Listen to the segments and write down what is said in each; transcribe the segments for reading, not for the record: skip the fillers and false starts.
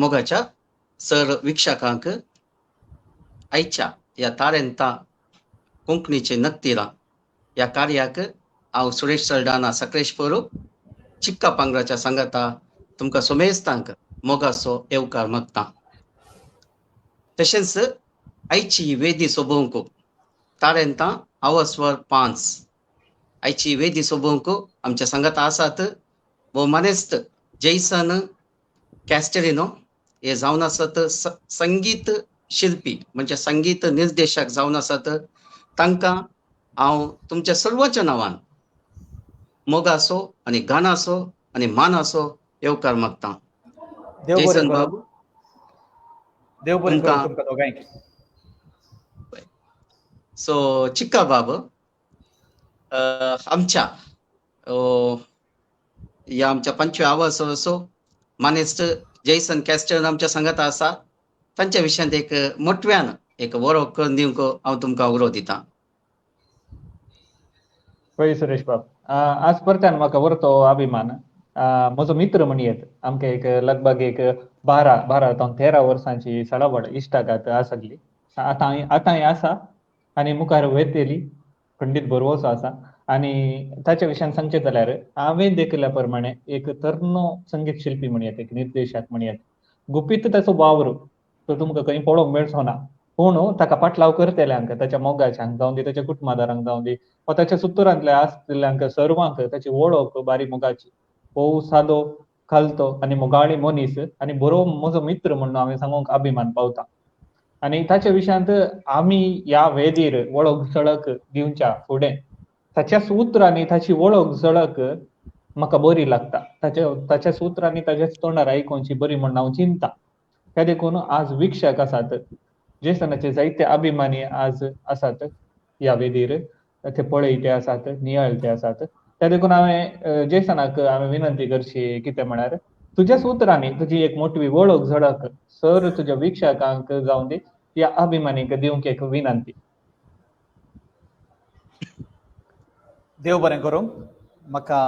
मोगाच्या सर वीक्षकांक आयच्या या तारेंता कोंकणीचे नक्तीरा या कार्याक हांव सुरेश सल्डाना सक्रेशपुरू चिक्का पांगराच्या सांगाता तुमकां सोमेस्तांक मोगाचो येवकार मागता. तशेंच आयची वेदी सोबोवंक तारेंता आवस्वर 5 आयची वेदी सोबोवंक आमच्या सांगाता आसात वो मानेस्त जैसन कॅस्टेरिनो हे जावन आसात संगीत शिल्पी म्हणजे संगीत निर्देशक जावन आसात. तांकां हांव तुमच्या सर्वांच्या नांवान मोगाचो आनी गानाचो आनी मानाचो येवकार मागता. जैसन बाबू देव बरें करूं तुमकां तुमकां दोगांयक. सो चिक्का बाब आमच्या या आमच्या 25व्या वर्साचो मानेस्त जैसन कॅस्टर आमच्या सांगात आसा. तांच्या विशयांत एक मोठव्यान एक वळख करून दिवंक हांव तुमकां उलो दितां. पळय सुरेश बाब, आज परत्यान म्हाका वरतो अभिमान. म्हजो मित्र म्हण येत आमकां एक लगभग एक 12 ते 13 वर्सांची सडावड इश्टागात आसली. आतांय आसा आनी मुखार वयतली खंडीत बरोवचो आसा. आनी ताच्या विशयान सांगचें जाल्यार हांवें देखल्या प्रमाणे एक तरनो संगीत शिल्पी म्हण येत, एक निर्देशक म्हण येत. गुपीत ताचो वावर तो तुमकां खंय पळोवंक मेळचो ना, पूण ताका पाटलाव करतल्यांक, ताच्या मोगाच्यांक जावं दी, ताच्या कुटुंबादारांक जावं दी, वा ताच्या सुत्तरांतल्या आसतल्यांक सर्वांक ताची वळख बारी मोगाची. हो सादो खालतो आनी मोगाळी मनीस आनी बरो म्हजो मित्र म्हणून हांवें सांगूंक अभिमान पावता. आनी ताच्या विशयांत आमी ह्या वेदीर वळख झळक दिवच्या फुडें ताच्या सूत्र आनी ताची वळख झळक म्हाका बरी लागता. ताच्या सूत्र आनी ताच्या तोंडार आयकोनची बरी म्हणून हांव चिंता. त्या देखून आज वीक्षक आसात, जेसनाचे जायते अभिमानी आज आसात ह्या वेदीर, ते पळयते आसात, नियाळते आसात. त्या देखून हांवें जेसनाक हांवें विनंती करची कितें म्हळ्यार तुज्या सुत्रांनी तुजी एक मोठवी वळख झळक सर तुज्या वीक्षकांक जावं दी, या अभिमानीक दिवंक एक विनंती. देव बरें करूं. म्हाका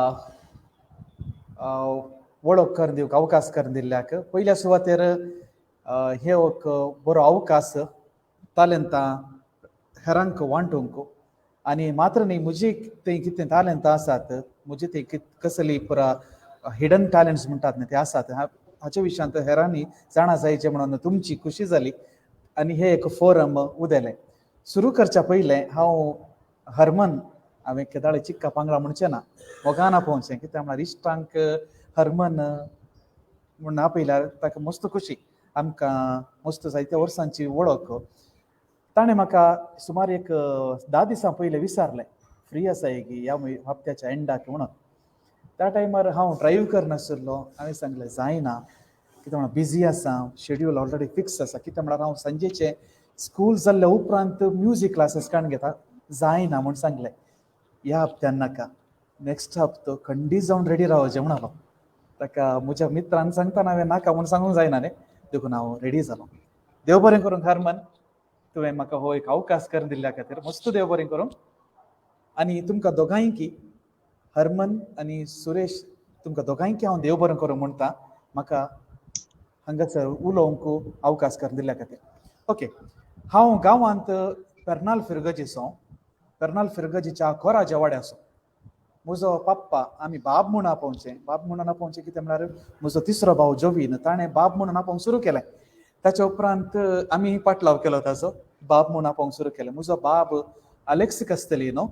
वळख करून दिवंक अवकाश करून दिल्ल्याक पयल्या सुवातेर हे एक बरो अवकाश तालेंतां हेरांक वांटूंक. आनी मात्र न्ही, म्हजी थंय कितें तालेंतां आसात, म्हजी थंय कसली पुरा हिडन टॅलंट्स म्हणटात न्ही ते आसात, हाच्या विशयांत हेरांनी जाणा जायचे म्हणून तुमची खुशी जाली आनी हे एक फोरम उदेलें. सुरू करच्या पयलें हांव हरमन हांवें केदाळे चिक्का पांगळा म्हणचें ना, हो गाना पोवचें. कित्याक म्हळ्यार इश्टांक हरमन म्हूण आपयल्यार ताका मस्त खुशी. आमकां मस्त जायत्या वर्सांची वळख. ताणें म्हाका सुमार एक 10 दिसां पयलें विचारलें फ्री आसा की ह्या हप्त्याच्या एंडाक म्हणून. त्या टायमार हांव ड्रायव्ह करनाशिल्लो. हांवें सांगलें जायना, कित्याक म्हळ्यार बिजी आसा, शेड्यूल ऑलरेडी फिक्स आसा. कित्याक म्हळ्यार हांव सांजेचें स्कूल जाल्ल्या उपरांत म्युजीक क्लासीस काण घेता, जायना म्हूण सांगलें. ह्या हप्त्यान नाका, नेक्स्ट हप्तो खंडीत जावन रेडी रावचें म्हणलो. ताका म्हज्या मित्रान सांगतना हांवें नाका म्हूण सांगूंक जायना न्ही, देखून हांव रेडी जालो. देव बरें करूं हरमन, तुवें म्हाका हो एक अवकाश करून दिल्ल्या खातीर मस्त देव बरें करूं. आनी तुमकां दोगांयकी हरमन आनी सुरेश, तुमकां दोगांयकी हांव देव बरें करूं म्हणटा म्हाका हांगासर उलोवंक अवकाश करून दिल्ल्या खातीर. ओके, हांव गांवांत पेर्नाल फिरगजीचो, पेर्नाल फिरगजीच्या कोराच्या वाड्याचो. म्हजो पप्पा, आमी बाब म्हणून आपोवचें, बाब म्हणून आपोवचें कितें म्हळ्यार म्हजो तिसरो भाव जोवीन, ताणें बाब म्हणून आपोवंक सुरू केलें. ताच्या उपरांत आमी पाटलाव केलो ताचो, बाब म्हणून आपोवंक सुरू केलें. म्हजो बाब अलेक्स कस्तेलिनो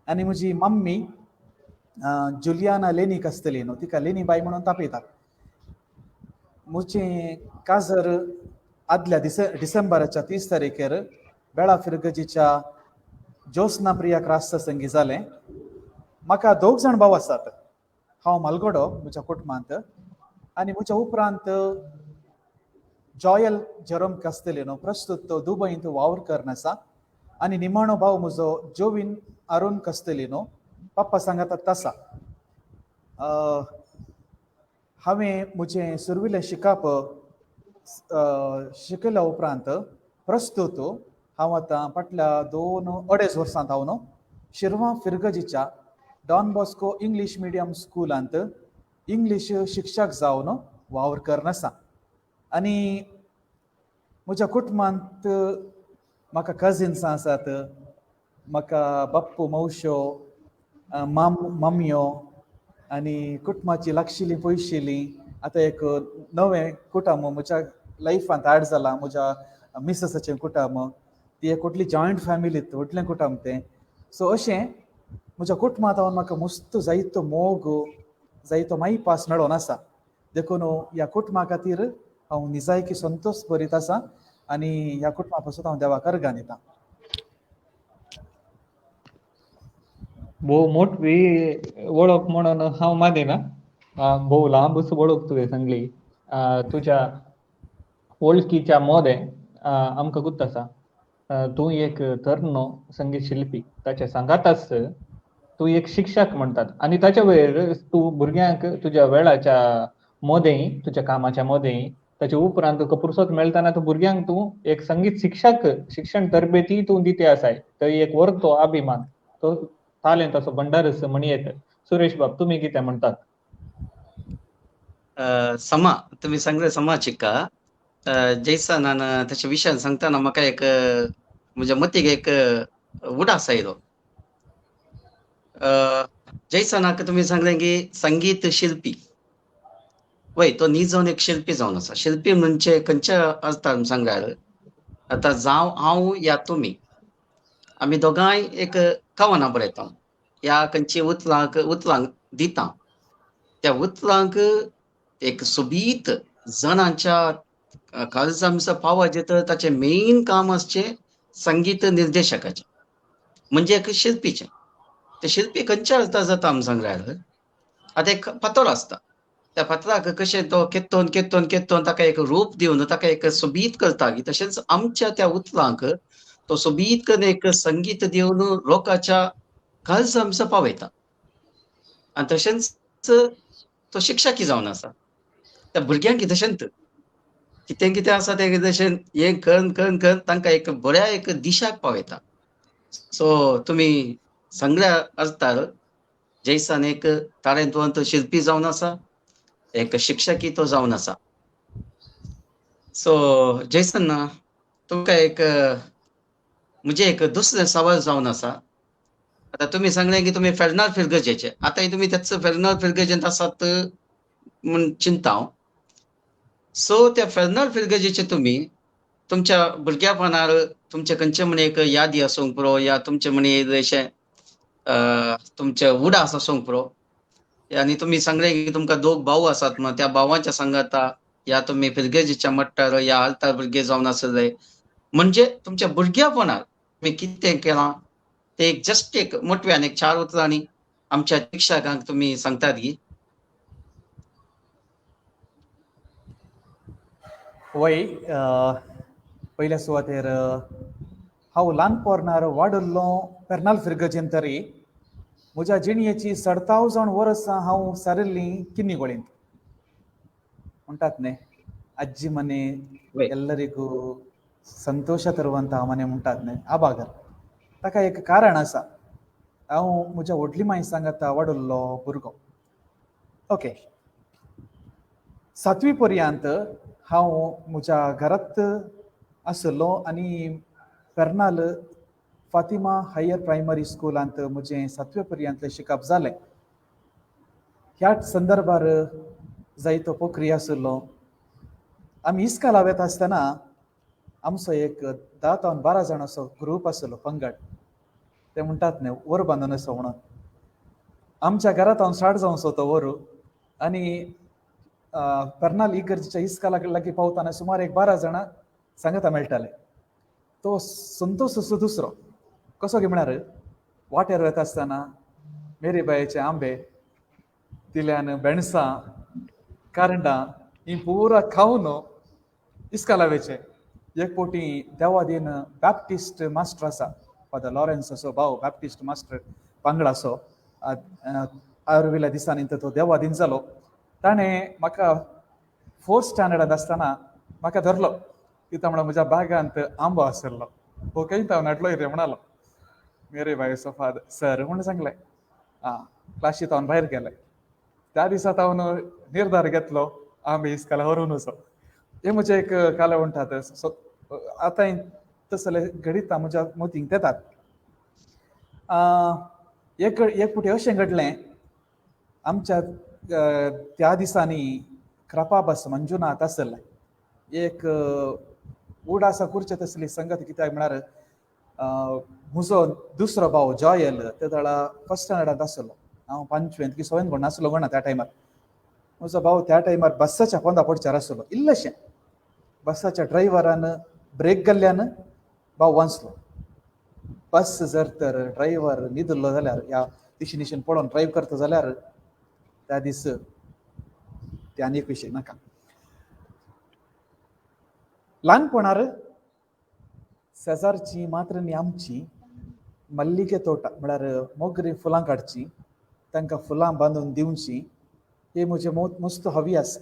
आनी म्हजी मम्मी जुलियाना लेनी कस्तेलिनो, तिका लेनी बाई म्हणून तापयतात. म्हजें काजर आदल्या डिसेंबराच्या 30 तारखेर बेळा फिरगजीच्या ज्योत्स्ना प्रिया क्रास्त संगी जालें. म्हाका 2 जाण भाव आसात. हांव मालगडो म्हज्या कुटुंबांत, आनी म्हज्या उपरांत जॉयल जेरोम कस्तेलिनो, प्रस्तुत तो दुबयंत वावर करन आसा. आनी निमाणो भाव म्हजो जोवीन अरुण कस्तेलिनो, पप्पा सांगाता तसा. हांवें म्हजें सुरविलें शिकप शिकल्या उपरांत प्रस्तुत हांव आतां फाटल्या 2-2.5 वर्सांत हांव न्हू शिरवां फिरगजीच्या डॉन बॉस्को इंग्लीश मिडियम स्कुलांत इंग्लीश शिक्षक जावन वावर करन आसा. आनी म्हज्या कुटुंबांत म्हाका कजिन्स आसात, म्हाका बाप्पू मावश्यो, मम्यो आनी कुटुंबाची लागशिल्लीं पयशिल्लीं आतां एक नवें कुटुंब म्हज्या लायफांत ऍड जालां. म्हज्या मिसेसाचें कुटुंब ती एक व्हडली जॉयंट फॅमिली, व्हडलें कुटुंब तें. सो अशें म्हज्या कुटुंबांत हांव म्हाका मस्त जायतो मोग, जायतो माईपास मेळोन आसा. देखून ह्या कुटुंबा खातीर हांव निजायकी संतोश भरीत आसा आनी ह्या कुटुंबा पासून हांव देवाक अर्गां दितां. भोव मोठी वळख म्हणून हांव मानिना. भोव लांबच वळख तुवें सांगली. तुज्या वळखीच्या मोदें आमकां गुर्त आसा. तूं एक तरणो संगीत शिल्पी, ताच्या सांगाताच तूं एक शिक्षक म्हणटात आनी ताच्या वयर तूं भुरग्यांक तुज्या वेळाच्या मोदें, तुज्या कामाच्या मोदें, ताचे उपरांत तुका फुरसत मेळटना तूं भुरग्यांक तूं एक संगीत शिक्षक, शिक्षण तरबेती तूं दिते आसाय. तो एक व्हरतो अभिमान, तो तालेंत असो भंडारस म्हणयेत. सुरेश बाब, तुमी कितें म्हणटात? समा तुम्ही सांगले समा चिक्का जैसनान त्याच्या विशयान सांगताना म्हाका एक म्हज्या मतीक एक उडास आयलो. जैसनाक तुम्ही सांगले की संगीत शिल्पी, वय तो न्ही जावन एक शिल्पी जावन आसा. शिल्पी म्हणजे खंयच्या अर्थान सांगल्यार आतां जावं हांव या तुमी, आमी दोगांय एक कवनां बरयता, या खंयची उतलांक दिता. त्या उतलांक एक सोबीत जणांच्या काळजांचा पावज येतं. ताचे मेन काम असचे संगीत निर्देशकाचे, म्हणजे एक शिल्पीचे. ते शिल्पी खंयच्या अर्थान जाता आमी सांगल्यार आतां एक फातर आसता, त्या फातराक कशें तो केत्तोन केत्तोन केत्तोन ताका एक रूप दिवन ताका एक सोबीत करता, की तशेंच आमच्या त्या उतलांक तो सोबीत करून एक संगीत दिवन लोकांच्या काळजांचा पावयता. आनी तशेंच तो शिक्षकी जावन आसा. त्या भुरग्यांक तशेंच कितें कितें आसा तें तशें हें करून करून करून तांकां एक बऱ्या एक दिशाक पावयता. सो तुमी सांगल्या अर्थार जैसन एक ताळेंतवंत शिल्पी जावन आसा, एक शिक्षकी तो जावन आसा. सो जैसन तुमकां एक म्हणजे एक दुसरें सवाल जावन आसा. आता तुम्ही सांगले की तुम्ही फेर्नांड फिरगजेचे, आतांय तुम्ही त्याच फेर्नांड फिरगजेंत आसात म्हूण चिंता हांव. सो त्या फेर्नांड फिरगजेचे तुमी तुमच्या भुरग्यापणार तुमचे खंयचे म्हणे एक यादी आसूंक पुरो, या तुमचे म्हणे अशें तुमचे उडास आसूंक पुरो. आनी तुमी सांगले की तुमकां दोग भाऊ आसात, मग त्या भावांच्या सांगाता या तुम्ही फिरगजेच्या मट्टार या आलतार भुरगे जावन आसले. म्हणजे तुमच्या भुरग्यापणार तुम्ही कितें केलां ते एक जस्ट एक मोटव्यान एक 4 उतरांनी आमच्या शिक्षकांक तुम्ही सांगतात की. वय पयल्या सुवातेर हांव ल्हानपणांत वाडल्लो फेर्नांड फिरगजेन तरी म्हज्या जिणयेची 17,000 वर्सां हांव सारिल्लीं किन्नीगोळेंत. म्हणटात न्ही ಅಜ್ಜಿ ಮನೆ वय ಎಲ್ಲರಿಗೂ ಸಂತೋಷ ತರುವಂತಹ ಮನೆ म्हणटात न्ही ಆ भाग. ताका एक कारण आसा. हांव म्हज्या व्हडली मांय सांगाता वाडल्लो भुरगो. ओके, 7वी पर्यंत हांव म्हज्या घरांत आसलो आनी फेर्नांड फातिमा हायर प्रायमरी स्कुलांत म्हजें 7वे पर्यंतलें शिकप जालें. ह्याच संदर्भार जायतो प्रक्रिया आसलो. आमी इस्काला वेता आसतना आमचो एक 10 ते 12 जाण असो ग्रूप आसलो, पंगड. ते म्हणटात न्ही वर बांदून असो म्हणून. आमच्या घरांत हांव स्टार्ट जावंसो तो वर आनी फेर्नांड इगर्जेच्या इस्कालाक लागीं पावतना सुमार एक 12 जाणां सांगाता मेळटाले. तो संतोष असो दुसरो कसो गे म्हळ्यार वाट्यार वता आसतना मेरीबायेचे आंबे, तिल्यान बेणसां, कारंडां ही पुरा खावन इस्काला वेचे. एक पोटी देवादीन बॅप्टिस्ट मास्टर आसा, फादर लॉरेन्स असो भाव बॅप्टिस्ट मास्टर पंगड असो. आयुर्वेला दिसांनी तो देवादीन जालो. ताणें म्हाका 4th स्टँडर्डांत आसतना म्हाका धरलो. कित्याक म्हणल्यार म्हज्या बॅगांत आंबो आसलो. ओके, हांव नाटलो रे म्हणालो. मेरे बायसो फादर सर म्हूण सांगलें. क्लासींत हांव भायर गेलें. त्या दिसांत हांव निर्धार घेतलो आंबे इस्काला व्हरून वचो. हे म्हजे एक काल म्हणटात आता तसले घडीत म्हज्या मतींक येतात. एक फुटी अशें घडलें आमच्या त्या दिसांनी कृपाबस मंजुनाथ आसले एक उडास करचे तसली संगत कित्याक म्हळ्यार म्हजो दुसरो भाव जॉयल ते वेळा फर्स्ट स्टँडर्डांत आसलो. हांव 5वेंत की 6वेंत कोण नासलो कोणा त्या टायमार. म्हजो भाव त्या टायमार बसाच्या पोंदा पडच्यार आसलो इल्लेशें. बसाच्या ड्रायव्हरान ब्रेक घाल्ल्यान भाव वाचलो. बस जर तर ड्रायव्हर न्हिदलो जाल्यार ह्या दिशेन पळोवन ड्रायव्ह करता जाल्यार त्या दीस ते आनी एक विशय नाका. ल्हानपणार शेजारची मात्र न्ही आमची मल्लिके तोटा म्हळ्यार मोगरी फुलां काडची तांकां फुलां बांदून दिवची हे म्हजे मस्त हवी आसा.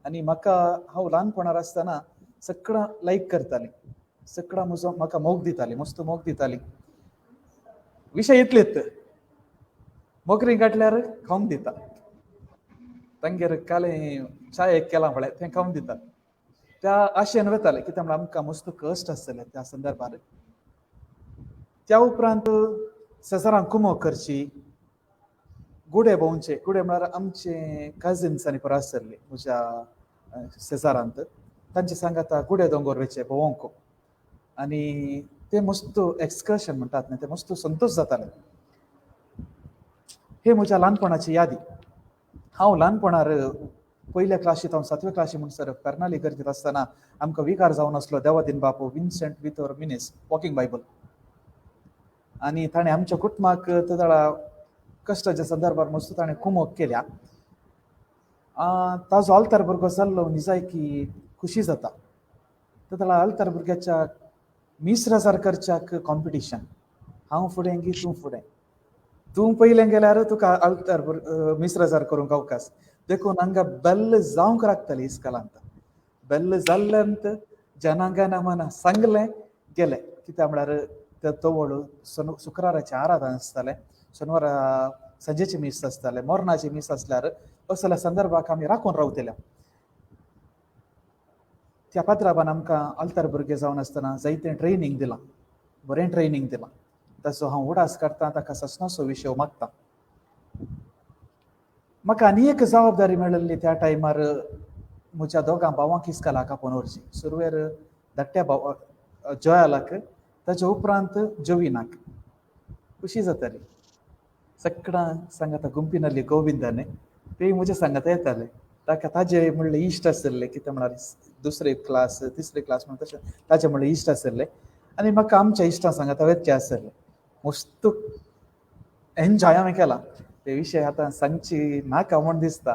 आनी म्हाका हांव ल्हानपणार आसतना सगळां लायक करतालीं. सगळां म्हजो म्हाका मोग दितालीं मस्त मोग दितालीं. विशय इतलेच मोगरी काडल्यार खावंक दिता. तांगेर कालें चाय एक केलां पळय तें खावंक दिता. त्या आशेन वताले कित्याक म्हळ्यार आमकां मस्त कश्ट आसतले त्या संदर्भार. त्या उपरांत शेजारांक कुमक करची गुडे भोंवचे. गुडे म्हळ्यार आमचे कजिन्स आनी पुरो आसतले म्हज्या शेजारांत. तांचे सांगात गुडे दोंगर वयचे भोंवंक आनी ते मस्त एक्सकर्शन म्हणटात न्ही ते मस्त संतोश जाताले. हे म्हज्या ल्हानपणाची यादी. हांव ल्हानपणार पयल्या क्लासीत हांव 7वे क्लासी म्हणसर कर्नाली करत आसतना आमकां विकार जावन आसलो देवादीन बापू विन्सेंट विथोर मिनेस वॉकिंग बायबल. आनी ताणें आमच्या कुटुंबाक ते वेळा कश्टाच्या संदर्भार मस्त ताणें कुमक केल्या. ताजो आल्तार भुरगो जाल्लो निजाय की खुशी जाता. ते वेळा आल्तार भुरग्याच्या 20,000 करच्याक कॉम्पिटिशन. हांव फुडें गी तूं फुडें. तूं पयलें गेल्यार तुका आल्तार 20,000 करूंक अवकाश. देखून हांगा बेल्ल जावंक लागतली इस्कलांत. बेल्ल जाल्ल्यानंत जनांगना मना सांगलें गेलें. कित्याक म्हळ्यार ते तवळ शुक्राराचें आराधन आसतालें. शनिवारा संजेची मीस आसतालें. मोरणाची मीस आसल्यार असल्या संदर्भाक आमी राखून रावतल्या. त्या पात्राबान आमकां आल्तार भुरगे जावन आसतना जायतें ट्रेनींग दिलां. बरें ट्रेनींग दिलां. ताचो हांव उडास करतां. ताका सस्नाचो विशय मागतां. म्हाका आनी एक जबाबदारी मेळिल्ली त्या टायमार म्हज्या दोगां भावांक इस्कलाक आपोवन व्हरची. सुरवेर धाकट्या भाव जॉयालाक ताच्या उपरांत जवीनाक. खुशी जाताली. सगळां सांगाता गुंपिनाली गोविंदाने ते म्हजे सांगाता येताले. ताका ताजे म्हणले इश्ट आसले कित्याक म्हळ्यार 2रे क्लास 3रे क्लास म्हण तशें ताजे म्हणले इश्ट आसले. आनी म्हाका आमच्या इश्टां सांगाता वेचचे आसले. मस्त एन्जॉय हांवें केला. ते विशय आतां सांगची नाका म्हण दिसता.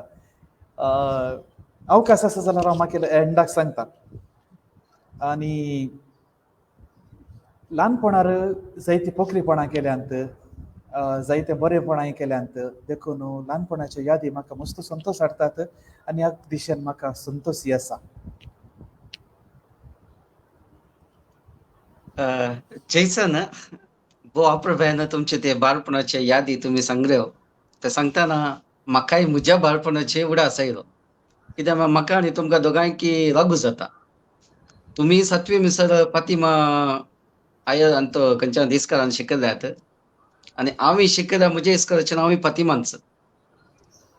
अवकाश आसा जाल्यार हांव म्हाका एंडाक सांगता. आनी ल्हानपणार जायती पोखलीपणां केल्यांत जायते बरेपणां केल्यांत देखून ल्हानपणाच्यो यादी म्हाका मस्त संतोश हाडटात. आनी ह्या दिशेन म्हाका संतोशी आसा. जैसन भो अप्रभेन तुमचे ते बाळपणाचे यादी तुम्ही सांगल्यो ते सांगतना म्हाकाय म्हज्या बाळपणाचे उडास आयलो. कित्याक म्हाका आनी तुमकां दोगांयकी लागू जाता. तुमी 7वी मिसर फातिमा आयर आनी तो खंयच्या इस्कलान शिकल्यात आनी हांवें शिकल्या म्हज्या इस्कलाचें नांव फातिमांच.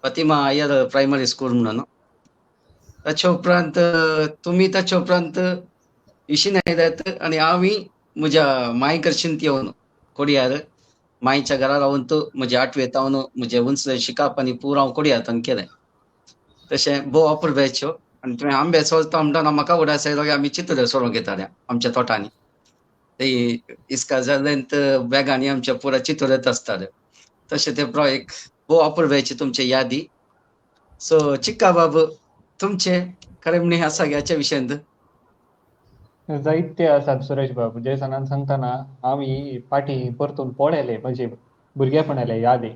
फातिमा आयर प्रायमरी स्कूल म्हणून. ताच्या उपरांत तुमी ताच्या उपरांत इशीन आयल्यात आनी हांवें म्हज्या माय कडच्यान येवन कोडयार मायच्या घरा रावन म्हजे 8वेंत हांव म्हजें उंच शिकप आनी पुरो हांव कोडयार केलें. तशें भोव अपुरब्याच्यो. आनी तुवें आंबे सोलता म्हणटना म्हाका उडास आयलो की आमी चितोले सोरोंक येताले आमच्या तोटांनी. ते इस्का जाल्ल्यान बॅगांनी आमच्या पुरा चितोलेत आसताले. तशें ते एक भोव अपुरब्याची तुमचे यादी. सो चिक्का बाबू तुमचे खरें म्हणी आसा ह्याच्या विशयांत? जायते आसात सुरेश बाबू. जे सणान सांगतना आमी फाटी परतून पळयले म्हणजे भुरगेपणाले यादी.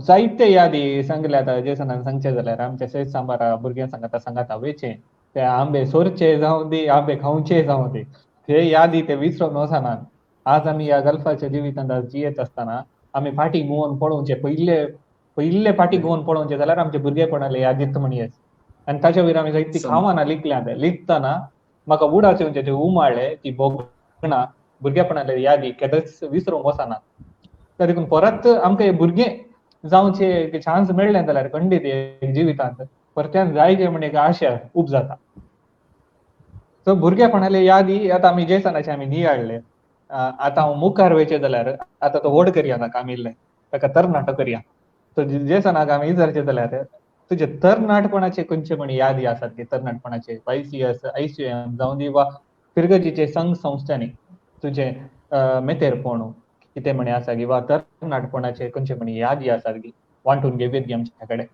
जायते यादी सांगल्यात. जे सणान सांगचे जाल्यार आमच्या शेत सांबारा भुरग्यां सांगाता वेचे ते आंबे सोरचे जावं दी आंबे खावचे जावं दी ते यादी ते विसरोन वचनात. आज आमी ह्या गल्फाच्या जिवितांत जियेत आसतना आमी फाटी घुंवोन पळोवचे पयले फाटी घुंवोन पळोवचे जाल्यार आमचे भुरगेपणाले यादीत म्हणयेत. आनी ताच्या वयर आमी जायती कामां लिखल्यात. लिखतना म्हाका उडाचे म्हणजे उमाळ्ळे ती भोगणां भुरगेपणांतले यादी केन्नाच विसरूंक वचना. त्या देखून परत आमकां हे भुरगे जावचे चान्स मेळ्ळे जाल्यार खंडीत एक जिवितांत परत्यान जायचे म्हण एक आशा खूब जाता. सो भुरगेपणाले यादी आतां आमी जेसनाचे आमी नियाळले. आतां हांव मुखार वयचे जाल्यार आतां तो व्हड करया नाका आमिल्ले ताका तरणाटो करया. सो जेसनाक आमी विचारचे जाल्यार तुजे तरणाटपणाचे खंयचे म्हण यादी आसात की तरणाटपणाचे YCS, ICM जावं दी वा फिरगतीचे संघ संस्थांनी तुजे मेतेरपण कितें म्हणे आसा की वा तरणाटपणाचे खंयचे म्हण यादी आसात की वांटून घेवयात गी आमचे कडेन.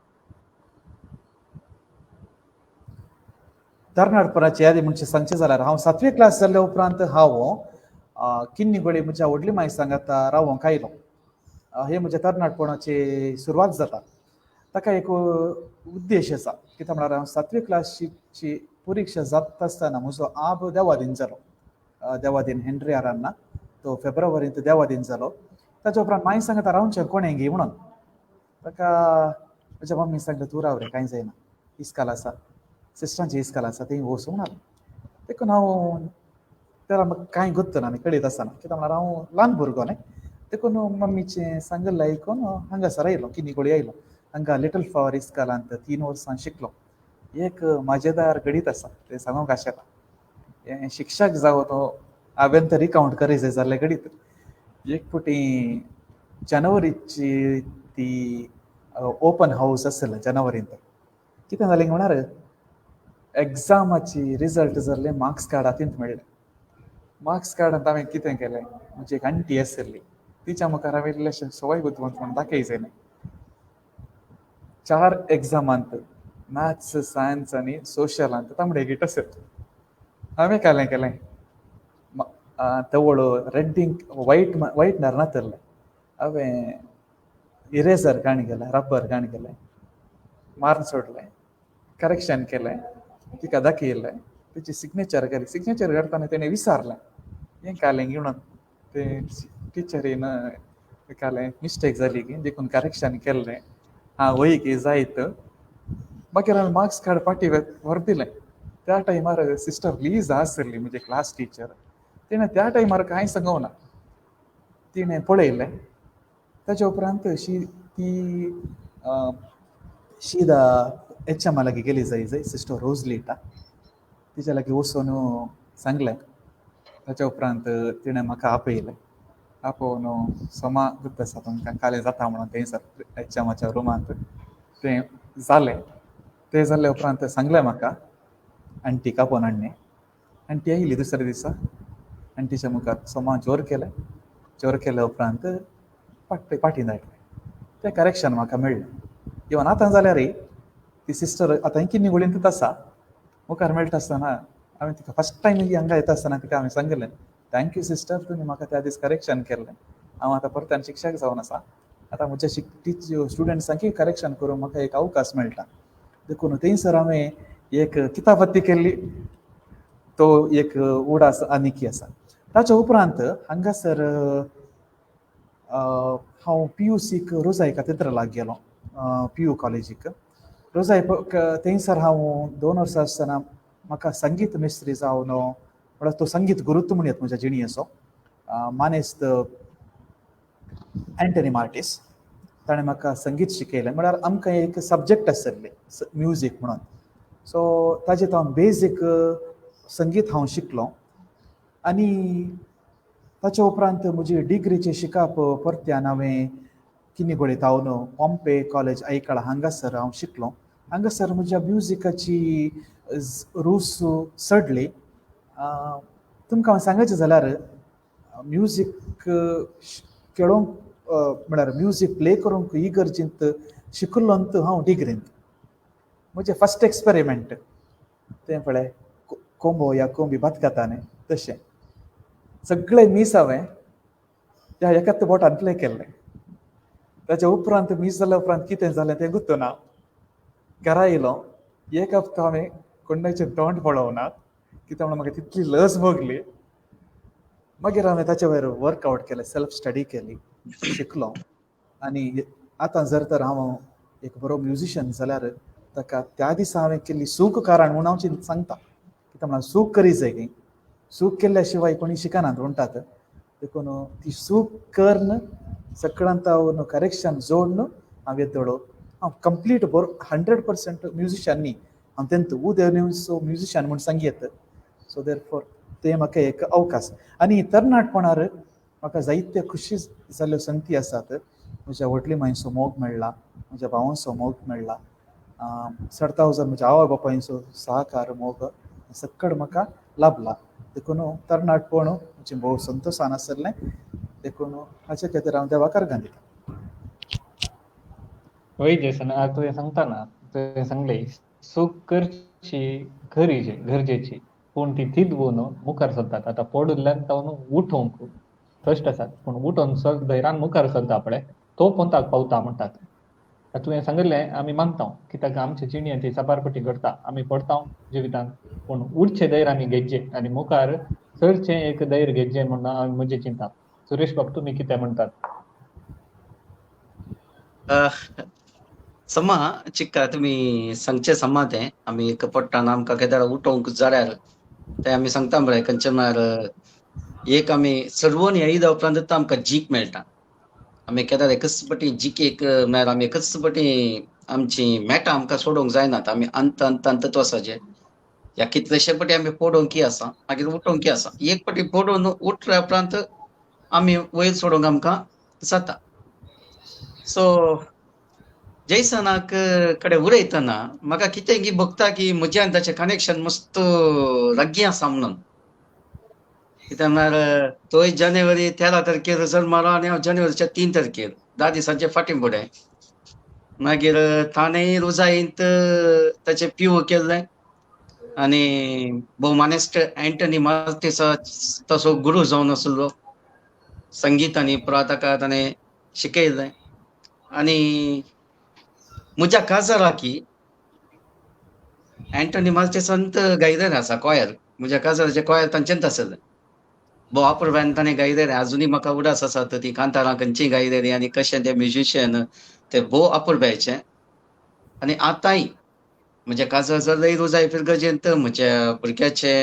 तरणाटपणाची यादी म्हणजे सांगचे जाल्यार हांव 7वी क्लास जाल्ल्या उपरांत हांव किन्नीगोळी म्हज्या व्हडली माय सांगाता रावोंक आयलो. हे म्हज्या तरणाटपणाची सुरवात जाता. ताका एक उद्देश आसा कित्याक म्हळ्यार हांव 7वी क्लासीची परिक्षा जाता आसतना म्हजो आब देवादीन जालो. देवादीन हेनरी आरान्ना तो फेब्रुवारींत देवादीन जालो. ताच्या उपरांत माय सांगता रावचें कोणें गी म्हणून ताका म्हज्या मम्मी सांगलें तूं राव रे कांय जायना इस्काल आसा सिस्टरांची इस्काल आसा थंय वचूं म्हणून देखून हांव त्याला म्हाका कांय गुत्त ना आनी कळीत आसना कित्याक म्हळ्यार हांव ल्हान भुरगो न्ही. देखून मम्मीचें सांगलें आयकून हांगासर आयलो किन्नीगोळी आयलो. हांगा लिटल फ्लावर इस्कालांत 3 वर्सां शिकलो. एक मजेदार गणीत आसा तें सांगूंक आशेता. हें शिक्षक जावं तो हांवें तरी कावंट करीत जाल्लें गणीत. एक फावटी जानेवारीची ती ओपन हावस आसलें जानेवारींत. कितें जालें म्हळ्यार एग्जामाची रिजल्ट जाल्ले मार्क्स कार्ड हातींत मेळ्ळे. मार्क्स कार्डांत हांवें कितें केलें म्हजी एक आंटी आसली तिच्या मुखार हांवें इल्लेशें सवाय बुद्वंत म्हणून दाखय जाय 4 एग्जामांत मॅथ्स, सायन्स आनी सोशलांत तांबडे गीट आसत. हांवें कालें केलें तवळ रेड इंक वायट नातरलें हांवें इरेजर घाण केलें, रबर घाण केलें, मारून सोडलें, करेक्शन केलें, तिका दाखयलें, तिची सिग्नेचर केली. सिग्नेचर करतना तेणें विचारलें हें कालें गी म्हणून. ते टिचरीन कालें मिस्टेक जाली गी देखून करेक्शन केल्लें. हां वय की जायत. मागीर हांवें मार्क्स कार्ड पाटी व्हर दिलें. त्या टायमार सिस्टर लिजा आसली म्हजी क्लास टिचर. तिणें त्या टायमार कांय सांगूंक ना. तिणें पळयलें ताच्या उपरांत ती शीदा HM लागीं गेली जाय सिस्टर रोजलीटा तिच्या लागीं वचून सांगलें. ताच्या उपरांत तिणें म्हाका आपयलें. आपोवन सोमा गुत्त आसा तुमकां कालें जाता म्हणून थंयसर HMच्या रुमांत तें जालें. तें जाल्ल्या उपरांत सांगलें म्हाका आंटीक आपोवन हाडणें. आंटी आयली दुसऱ्या दिसा. आंटीच्या मुखार सोमा जोर केलें. जोर केल्या उपरांत पाटीन धाडलें. तें करेक्शन म्हाका मेळ्ळें. इवन आतां जाल्यारय ती सिस्टर आतां किन्नीगोळींतूच आसा. मुखार मेळटा आसतना हांवें तिका फस्ट टायम हांगा येता आसतना तिका हांवें सांगलें थँक्यू सिस्टर तुमी म्हाका त्या दीस करेक्शन केल्लें. हांव आतां परतान शिक्षक जावन आसा. आतां म्हज्या स्टुडंट्सांकय करेक्शन करूंक म्हाका एक अवकाश मेळटा. देखून थंयसर हांवें एक किताबत्ती केल्ली. तो एक उडास आनीकी आसा. ताच्या उपरांत हांगासर हांव PUCक रोजाय कॅथेड्रलाक गेलो. PU कॉलेजीक रोजाय थंयसर हांव 2 वर्सां आसतना म्हाका संगीत मिस्त्री जावन म्हळ्यार तो संगीत गुरुत्व म्हणयात म्हज्या जिणेचो मानेस्त एंटनी मार्टीस ताणें म्हाका संगीत शिकयलें. म्हळ्यार आमकां एक सब्जेक्ट आसले म्युजीक म्हणून. सो ताजेर हांव बेजीक संगीत हांव शिकलो. आनी ताच्या उपरांत म्हजी डिग्रीचें शिकप परत्यान हांवें किन्नीगोळी तावन पॉम्पे कॉलेज आयकळा हांगासर हांव शिकलो. हांगासर म्हज्या म्युजिकाची रूच चडली. तुमकां हांव सांगचें जाल्यार म्युजीक खेळोंक म्हळ्यार म्युजीक प्ले करूंक इगर्जेंत शिकलोंत हांव डिग्रींत. म्हजें फस्ट एक्सपेरिमेंट तें पळय कोंबो या कोंबी भात खाता न्ही तशें सगळे मीस हांवें त्या एकाच बोटान प्ले केल्लें. ताच्या उपरांत मीस जाल्या उपरांत कितें जालें तें गुत्त ना. घरा येयलो एक हप्तो हांवें कोणाचें तोंड पळोवंक ना कित्याक म्हणून म्हाका तितली लज भोगली. मागीर हांवें ताचे वयर वर्कआवट केलें, सेल्फ स्टडी केली, शिकलो. आनी आतां जर तर हांव एक बरो म्युजिशियन जाल्यार ताका त्या दिसा हांवें केल्ली सूख कारण म्हणून हांव सांगता कित्याक म्हणल्यार सूख करी जाय न्ही. सूख केल्ल्या शिवाय कोणी शिकनात म्हणटात. देखून ती सूख करन सगळ्यांत हांव करेक्शन जोडन हांव येतलो. हांव कंप्लीट 100% म्युझिशियन न्ही. हांव तेंत सो म्युझिशियन म्हूण सांगयेत. सो देरफॉर ते म्हाका एक अवकाश. आनी तरणाटपणार म्हाका जायत्यो खुशी जाल्ल्यो संगती आसात. म्हज्या व्हडली मांयचो मोग मेळ्ळा, म्हज्या भावांचो मोग मेळ्ळा, सर्तावजार म्हज्या आवय बापायचो सहकार मोग सकड म्हाका लाभला. देखून तरणाटपण म्हजें भोव संतोशान आसलें. देखून हाचे खातीर हांव देवाक अर्गां दितां. वय जेसन आज तुवें सांगताना तुवें सांगलें सूख करची गरजेची पूण ती थिदवून मुखार सरतात. आतां पडुल्ल्यान जावन उठोवंक कश्ट आसात पूण उठोवन धैर्यान मुखार सरता पळय तो पंथाक पावता म्हणटात. तुवें सांगिल्लें आमी मानता कित्याक आमच्या जिणेंत ती सबारपटी घडटा. आमी पडटा जिवितांत पूण उठचे धैर्य आमी घेतचे आनी मुखार सरचें एक धैर्य घेतचें म्हण हांव म्हजी चिंता. सुरेश बाब तुमी कितें म्हणटात? समा चिक्का तुमी सांगचे समा तें आमी एक पडटाना आमकां केदार उठोवंक जाल्यार तें आमी सांगता मरे खंयचे म्हळ्यार एक आमी सर्वोन येयल्या उपरांत आमकां जीक मेळटा. आमी केदार एकच पाटी जिकेक म्हळ्यार आमी एकच पाटी आमची मेटां आमकां सोडूंक जायनात. आमी अंत अंत अंत वचचे. या कितलेशे पाटी आमी पडोवंकी आसा मागीर उठोवंकी आसा. एक पाटी पडून उठल्या उपरांत आमी वयर सोडूंक आमकां जाता. सो जैसनाक कडेन उलयतना म्हाका कितें भोगता की म्हजें आनी ताचें कनेक्शन मस्त लागीं आसा म्हणून. कित्याक म्हळ्यार तोय जानेवारी 13 तारखेर जल्मालो आनी हांव जानेवारीच्या 3 तारखेर 10 दिसांचे फाटीं फुडें. मागीर ताणेंय रुजाईंत ताचें पिओ केल्लें आनी भोवमानेस्त एंटनी मार्टिसा तसो गुरू जावन आसलो. संगीत आनी पुरा ताका ताणें शिकयलें. आनी म्हज्या काजाराकी एंटनी मार्टिसांत गायलेलें आसा कॉयर. म्हज्या काजाराचें कॉयर तांचेंच आसलें. भोव अपुर्बायेन ताणें गायलेलें. आजुनी म्हाका उडास आसात ती कांतारां खंयचीं गायलेलीं आनी कशें ते म्युजिशियन ते भोव अपुर्बायेचे. आनी आतांय म्हज्या काजार जाल्लेय रुजाय पिरगजेंत म्हज्या भुरग्याचे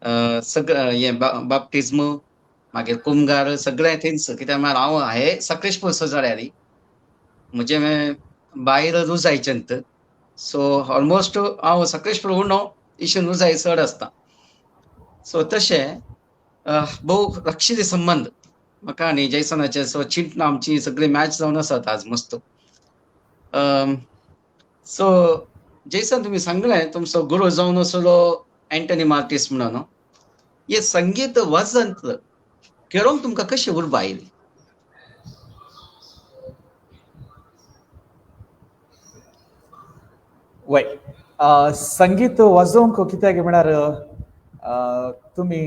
हें बाप्टिज्म मागीर कुमगार सगळें थंयच. कित्याक म्हळ्यार हांव हे सक्रेशपूर सजाड्यारी म्हजें भायर रुजायचेंत. सो ऑलमोस्ट हांव सक्रेशपूर उणो इश्यून रुजाय चड आसता. सो तशें भोव लागशिल्ले संबंद म्हाका आनी जैसनाचे. सो चिंतना आमची सगळी मॅच जावन आसात आज मस्त. सो जैसन तुमी सांगलें तुमचो गुरू जावन आसलो एंटनी मार्टिस म्हणून. हे संगीत वाजंत खेळोंक तुमकां कशी उर्बा आयली? वय संगीत वाजोवंक कित्याक म्हळ्यार तुमी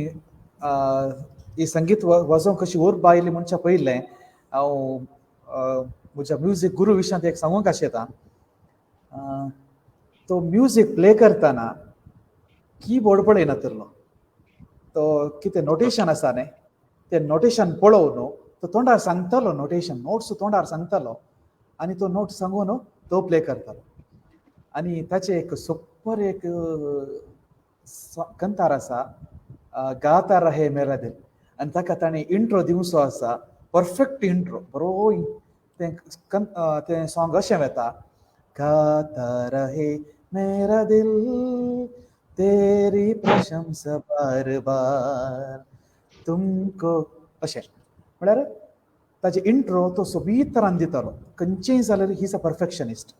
ही संगीत वाजोवंक कशी उर्बा आयली म्हणच्या पयलें हांव म्हज्या म्युजीक गुरू विशयांत एक सांगूंक आशेता. तो म्युजीक प्ले करतना कीबोर्ड पळयनासलो. तो कितें नोटेशन आसा न्ही तें नोटेशन पळोवन तो तोंडार सांगतालो नोटेशन नोट्स तोंडार सांगतालो आनी तो नोट सांगून तो प्ले करतालो. आनी ताचे एक सुपर एक कंतार आसा गाता रहे मेरा दिल आनी ताका ताणें इंट्रो दिवचो आसा. परफेक्ट इंट्रो बरो तें सॉंग अशें वता गाता रहे मेरा दिल तेरी प्रशंसा बार बार तुमको अशें. म्हळ्यार ताचे इंट्रो तो सोबीत तरान दितालो. खंयचेंय जाल्यार ही इज अ परफेक्शनिस्ट.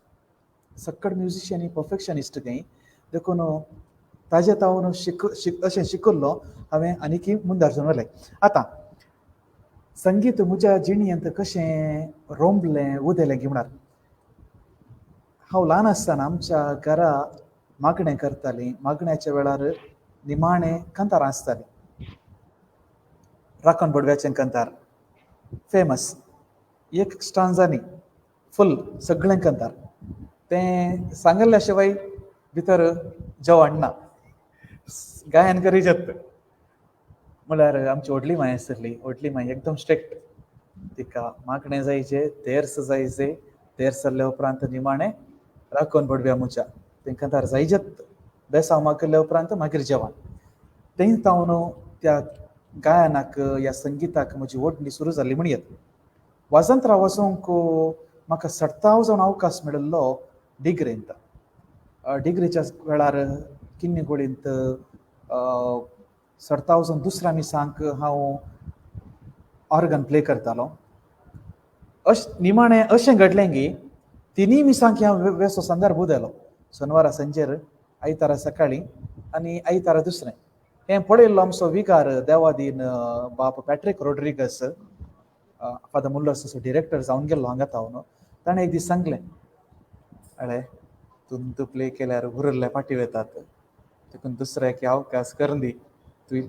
सक्कड म्युजिशियन ही परफेक्शनिस्ट न्ही. देखून ताजे तावन अशें शिकल्लो हांवें आनीक मुंदारचून व्हरलें. आतां संगीत म्हज्या जिणेंत कशें रोंबलें उदेलें की म्हळ्यार हांव ल्हान आसतना आमच्या घरा मागणें करतालीं. मागण्याच्या वेळार निमाणें कंतारां आसतालीं. राखण बडव्याचें कंतार फेमस एक स्टांजा न्ही फूल सगळें कंतार. तें सांगल्या शिवाय भितर जेवण ना. गायन करी जत म्हळ्यार आमची व्हडली मांय आसतली. व्हडली मांय एकदम स्ट्रिक्ट. तिका मागणें जायचें तेर्स जायचें. तेर्स जाल्ल्या उपरांत निमाणें राखोन बडव्या मुच्या तांकां तार जायजत बेसांव मागले उपरांत मागीर जेवण तें तावन त्या गायनाक या संगीताक म्हजी ओडणी सुरू जाली म्हण येत वाजंत्रा वचोंक म्हाका 7,000 अवकाश मेळिल्लो डिग्रेंत डिग्रीच्या वेळार किन्नी गोडींत 7,000 दुसऱ्या मिसांक हांव ऑर्गन प्ले करतालो निमाणें अशें घडलें की तिनूय मिसांक हांव वेसो संदर्भ उदेलो शनिवारा संजेर आयतारा सकाळीं आनी आयतारा दुसरें हें पळयल्लो आमचो विकार देवादीन बाब पॅट्रीक रॉड्रिगस फादर मुल्लर्स डिरेक्टर जावन गेल्लो हांगा तावन ताणें एक दीस सांगलें अळे तूं प्ले केल्यार उरले फाटी वतात देखून दुसऱ्याक अवकाश कर दी तूं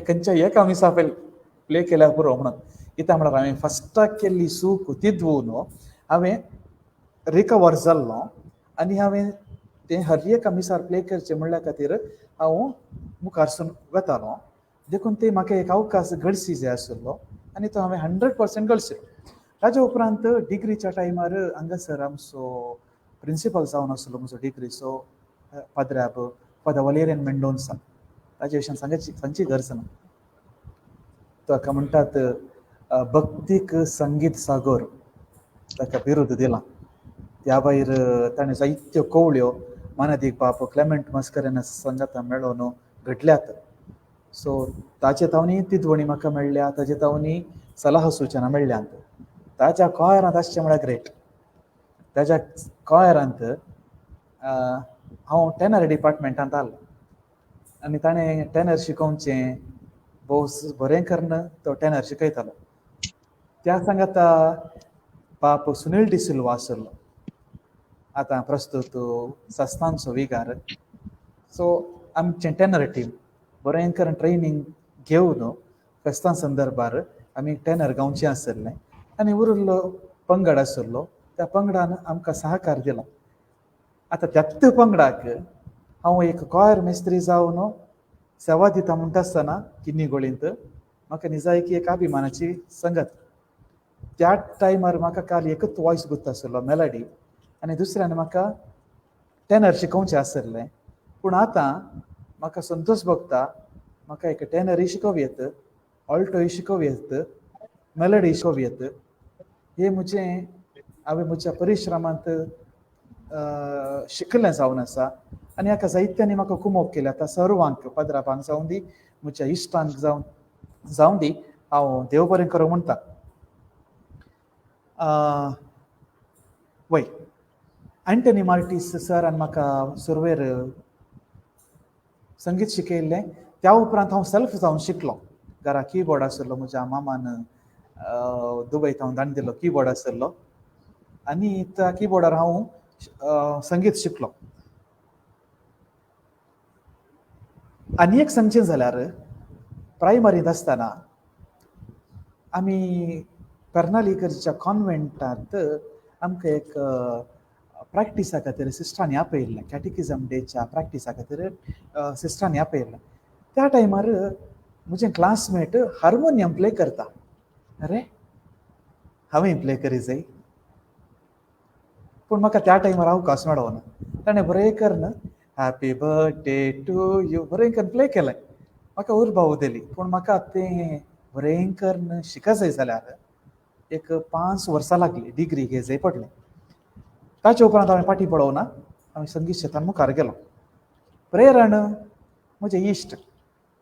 खंयच्या एका मिसा प्ले केल्यार पुरो म्हणून कित्याक म्हळ्यार हांवें फस्टाक केल्ली सूक तिदवून हांवें रिकवर जाल्लो आनी हांवें तें हर एका मिसार प्ले करचें म्हणल्या खातीर हांव मुखारसून वतालो देखून ते म्हाका एक अवकाश घडसी जाय आशिल्लो आनी तो हांवें 100% घडसिलो ताजे उपरांत डिग्रीच्या टायमार हांगासर आमचो प्रिंसिपल जावन आशिल्लो म्हजो डिग्रीचो पाद्र्याब फादर वलेरियन मेंडोन्सा ताजे विशीं सांगची गरज ना ताका म्हणटात भक्तीक संगीत सागर ताका बिरूद दिलां त्या भायर ताणें जायत्यो कवळ्यो मानदीक बाब क्लेमेंट मस्करेनस संगता मेळोवन घडल्यात सो ताचे तावनी तिदवणी म्हाका मेळ्ळ्या ताचे तावनी सलाह सुचना मेळ्ळ्यांत ताच्या कॉयरांत आसचें म्हळ्यार ग्रेट ताच्या कॉयरांत हांव टेनर डिपार्टमेंटांत आसलो आनी ताणें टेनर शिकोवचें भोव बरें करन तो टेनर शिकयतालो त्या सांगाता बाप सुनील डिसिल्वा आशिल्लो आतां प्रस्तूत सस्तांचो विकार सो आमचें टेनर टीम बरें करून ट्रेनींग घेवन फेस्तां संदर्भार आमी टेनर गावचें आशिल्लें आनी उरिल्लो पंगड आशिल्लो त्या पंगडान आमकां सहकार दिलो आतां त्याच पंगडाक हांव एक कॉयर मेस्त्री जावन सेवा दिता म्हणटा आसतना किन्नी गोळींत म्हाका निजायकी एक अभिमानाची संगत त्या टायमार म्हाका काल एकच वॉयस गुर्त आशिल्लो मेलडी आनी दुसऱ्यान म्हाका टेनर शिकोवचें आशिल्लें पूण आतां म्हाका संतोश भोगता म्हाका एक टेनरय शिकोव्येत ऑल्टोय शिकोव्येत मेलडी शिकोव्येत हे म्हजें हांवें म्हज्या परिश्रमांत शिकलें जावन आसा आनी हाका जायत्यांनी म्हाका कुमोग केल्या आतां सर्वांक पाद्रापांक जावं दी म्हज्या इश्टांक जावं दी हांव देव बरें करूं म्हणटा वय एंटनी मार्टीस सरान म्हाका सुरवेर संगीत शिकयल्लें त्या उपरांत हांव सेल्फ जावन शिकलो घरा कीबोर्ड आशिल्लो म्हज्या मामान दुबयत हांव धाडून दिल्लो कीबोर्ड आशिल्लो आनी त्या कीबोर्डार हांव संगीत शिकलो आनी एक सांगचें जाल्यार प्रायमरींत आसतना आमी कर्नालीकरच्या कॉन्वेंटांत आमकां एक प्रॅक्टिसा खातीर सिस्टरांनी आपयल्लें कॅटिकिजम डेच्या प्रॅक्टिसा खातीर सिस्टरांनी आपयल्लें त्या टायमार म्हजें क्लासमेट हार्मोनियम प्ले करता अरे हांवें प्ले करी जाय पूण म्हाका त्या टायमार अवकाश मेळो ना ताणें बरें करन हॅपी बर्थडे टू यू बरें करून प्ले केलें म्हाका उर्बा उदेली पूण म्हाका तें बरें करून शिका जाय जाल्यार एक 5 वर्सां लागली डिग्री घे जाय पडलें ताचे उपरांत हांवें फाटीं पळोवना हांवें संगीत क्षेत्रांत मुखार गेलो प्रेरण म्हजे इश्ट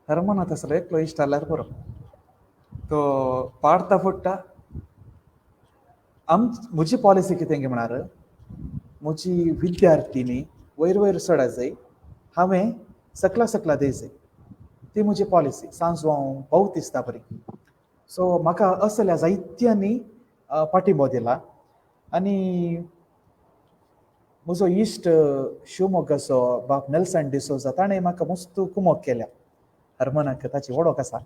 हरमनाथ आसलो एकलो इश्ट आल्यार पुरो तो पाडटा फुट्टा म्हजी पॉलिसी कितें गे म्हळ्यार म्हजी विद्यार्थीनी वयर वयर चडा जाय हांवें सकला सकला दे जाय ती म्हजी पॉलिसी सांजो हांव भोव दिसता बरी सो म्हाका असल्या जायत्यांनी पाठिंबो दिला आनी म्हजो इश्ट शिवमोग्गाचो बाप नेल्सन डिसोजा ताणें म्हाका मस्त कुमोग केल्या हरमनाक ताची वळख आसा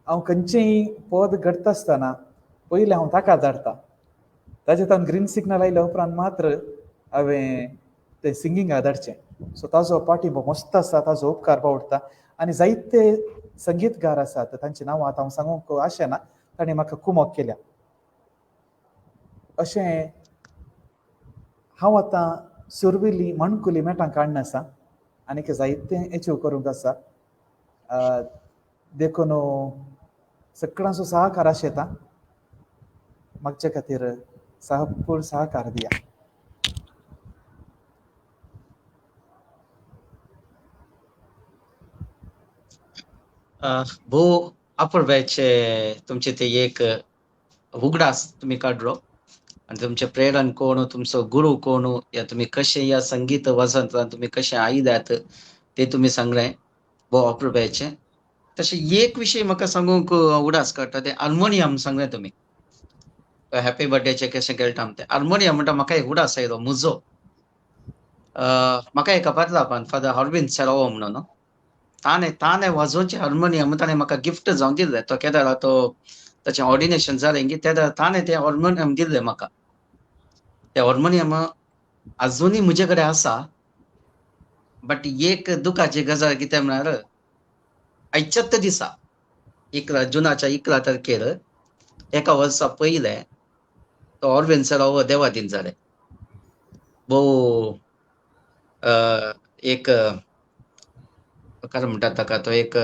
हांव खंयचेंय पद घडटा आसतना पयलें हांव ताका धाडटा ताचे तावन ग्रीन सिग्नल आयल्या उपरांत मात्र हांवें तें सिंगिंगा धाडचें सो ताजो पाठिंबो मस्त आसा ताजो उपकार पावडटा आनी जायते संगीतकार आसात तांची नांवां आतां हांव सांगूंक आशेना ताणें म्हाका कुमोग केल्या अशें हांव आतां सुरविली मणकुली मेटांक काडना आसा आनीक जायतें अचीव करूंक आसा. देखून सगळ्यांचो सहकार आशेता. मागचे खातीर पूर्ण सहकार दिया. भो अपूर्वेचे तुमचे ते एक उगडास तुम्ही काढलो आणि तुमचे प्रेरण कोण, तुमचो गुरु कोण, या तुम्ही कसे या संगीत वसंतान तुम्ही कसे आयल्यात ते तुम्ही सांगलें भो अपूर्वेचे. तशें एक विशय म्हाका सांगूंक उडास काडटा ते हार्मोनियम सांगलें तुमी. हॅपी बर्थडेचे कशें खेळटा ते हार्मोनियम म्हणटा म्हाका एक उडास आयलो मुजो. म्हाका एका पातलापान फादर हॉर्बिन सेरावो म्हणून ताणें वाजोवचे हार्मोनियम ताणें म्हाका गिफ्ट जावन दिल्लें. तो केदारा तो ताचें ऑर्डिनेशन जालें की त्या ताणें तें हार्मोनियम दिल्लें म्हाका. तें हार्मोनियम अजुनूय म्हजे कडेन आसा. बट एक दुखाची गजाल कितें म्हळ्यार आयच्याच दिसा 11 जुनाच्या 11 तारखेर एका वर्सा पयलें तो हॉर्बिन सेरावो देवादीन जालें. भोव एक काय म्हणटात ताका तो एक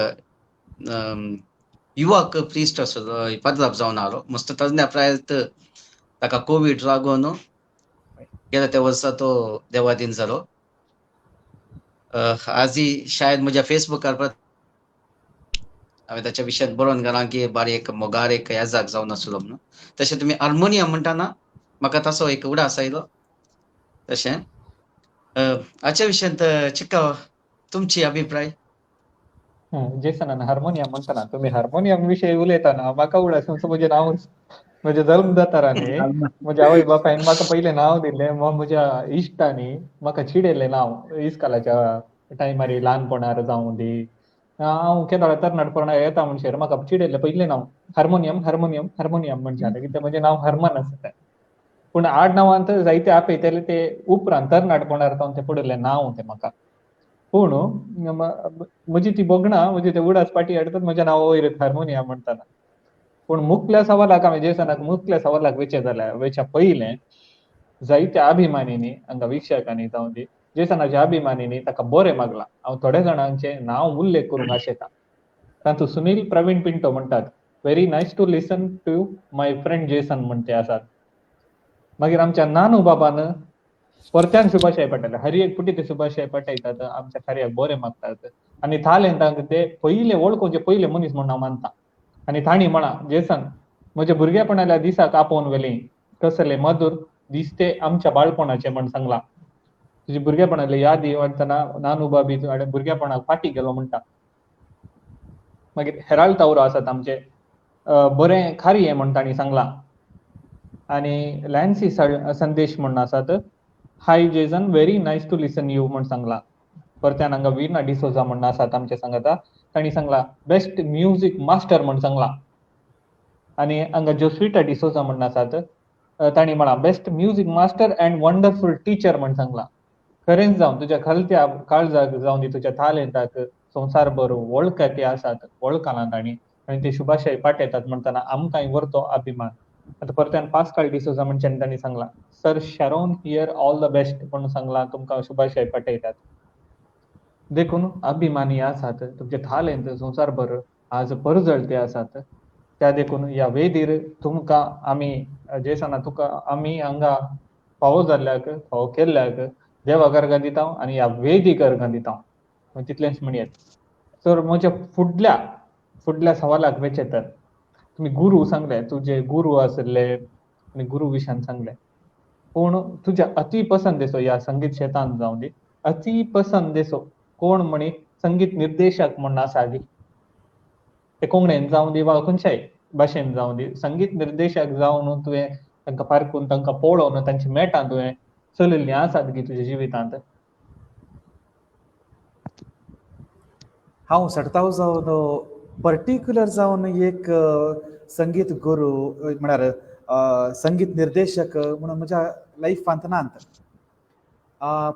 युवक प्रिस्ट आसलो पदलाप जावन आलो. मस्त तज्ञ प्रायत ताका कोविड लागून गेल्या त्या वर्सा तो देवादीन जालो. आजय शायद म्हज्या फेसबुकार हांवें ताच्या विशयान बरोवन घालां की बारीक मोगार एक येजाक जावन आसलो म्हणून. तशें तुमी हार्मोनियम म्हणटाना म्हाका तसो एक उडास आयलो. तशें हाच्या विशयांत चिक्का तुमची अभिप्राय. जेसनान हार्मोनियम म्हणटाना तुम्ही हार्मोनियम विशयी उलयताना म्हाका उडास येवचो म्हजें नांवच म्हज्या जल्मदातारांनी म्हज्या आवय बापायन म्हाका पयलें नांव दिल्लें. म्हज्या इश्टांनी म्हाका चिडयल्लें नांव इस्कालाच्या टायमार ल्हानपणार जावं दी. हांव केदार तरणाटपणा येता म्हणसर म्हाका चिडयल्लें पयलें नांव हार्मोनियम हार्मोनियम हार्मोनियम म्हणटालें कित्याक म्हजें नांव हरमन आसा. पूण आडनांवांत जायते आपयताले ते उपरांत तरणाटपणार जावन तें पडलें नांव तें म्हाका. पूण म्हजी ती बोगणां म्हणजे ते उडास पाटी हाडटात म्हज्या नांवा वयर हार्मोनियम म्हणटाना. पूण मुख्य सवालाक हांवें जेसनाक मुख्य सवालाक वेच्या पयलें जायत्या अभिमानींनी हांगा विक्षकांनी जावं दी जेसनाच्या अभिमानींनी ताका बरें मागलां. हांव थोड्या जाणांचे नांव उल्लेख करूंक आशेता. तातूंत सुनील प्रवीण पिंटो म्हणटात very nice to listen to my friend Jason म्हण ते आसात. मागीर आमच्या नानू बाबान परत्यान सुभाषाय पटयता हर एक पुटी ते सुभाषाय पटयतात आमच्या कार्याक बरें मागतात. आनी तांक ते पयले वळखोवचे पयले मनीस म्हूण हांव मानता. आनी तांणी म्हणा जेसन म्हज्या भुरगेपणाल्या दिसाक आपोवन व्हेली कसले मधुर दिसते आमच्या बाळपणाचे म्हण सांगला. तुजी भुरगेपणाले यादी वाटतना नानू बाबी भुरगेपणाक फाटी गेलो म्हणटा. मागीर हेराल्ड तावरो आसात आमचे बरें खारी म्हण तांणी सांगला. आनी लॅन्सी संदेश म्हण आसात hi Jason very nice to listen you म्हण सांगला. परत्यान हांगा विना डिसोजा म्हण आसात आमचे सांगता. तांणी सांगला बेस्ट म्युझिक मास्टर म्हण सांगला. आनी हांगा जोस्विटा डिसोजा म्हण आसात तांणी म्हणा best music master and wonderful teacher म्हण सांगला. खरेंच जावन तुज्या खालत्या काळजाक जावन दी तुज्या तालेंताक संवसारभर वळखते आसात वळखला तांणी आनी ते शुभाशय पाठयतात म्हणटना आमकांय व्हरतो अभिमान. आतां परत्यान पास्कल डिसोजा म्हणच्यानी तांणी सांगला sir Sharon here all the best म्हणून सांगला तुमकां शुभाशय पाठयतात. देखून अभिमानी आसात तुमचे थालेंत संवसारभर आज परजळते आसात. त्या देखून ह्या वेदीर तुमकां आमी जेसना तुका आमी हांगा फावो जाल्ल्याक फावो केल्ल्याक देवाक अर्गां दिता आनी ह्या वेदीक अर्गां दिता. तितलेंच म्हणयात. तर म्हज्या फुडल्या सवालाक वेचे तर तुमी गुरू सांगले तुजे गुरू आसले आनी गुरू विशयान सांगले. पूण तुज्या अति पसंदेचो ह्या संगीत क्षेत्रांत जावं दी अति पसंदेचो कोण म्हणी संगीत निर्देशक म्हण आसा दी. ते कोंकणीन जावं दी वा खंयच्याय भाशेन जावं दी संगीत निर्देशक जावन तुवें तांकां पारखून तांकां पळोवन तांची मेटां तुवें चलयल्लीं आसात की तुज्या जिवितांत. हांव सडताव जावन पर्टिक्युलर जावन एक संगीत गुरू म्हळ्यार संगीत निर्देशक म्हणून म्हज्या लायफांत नात.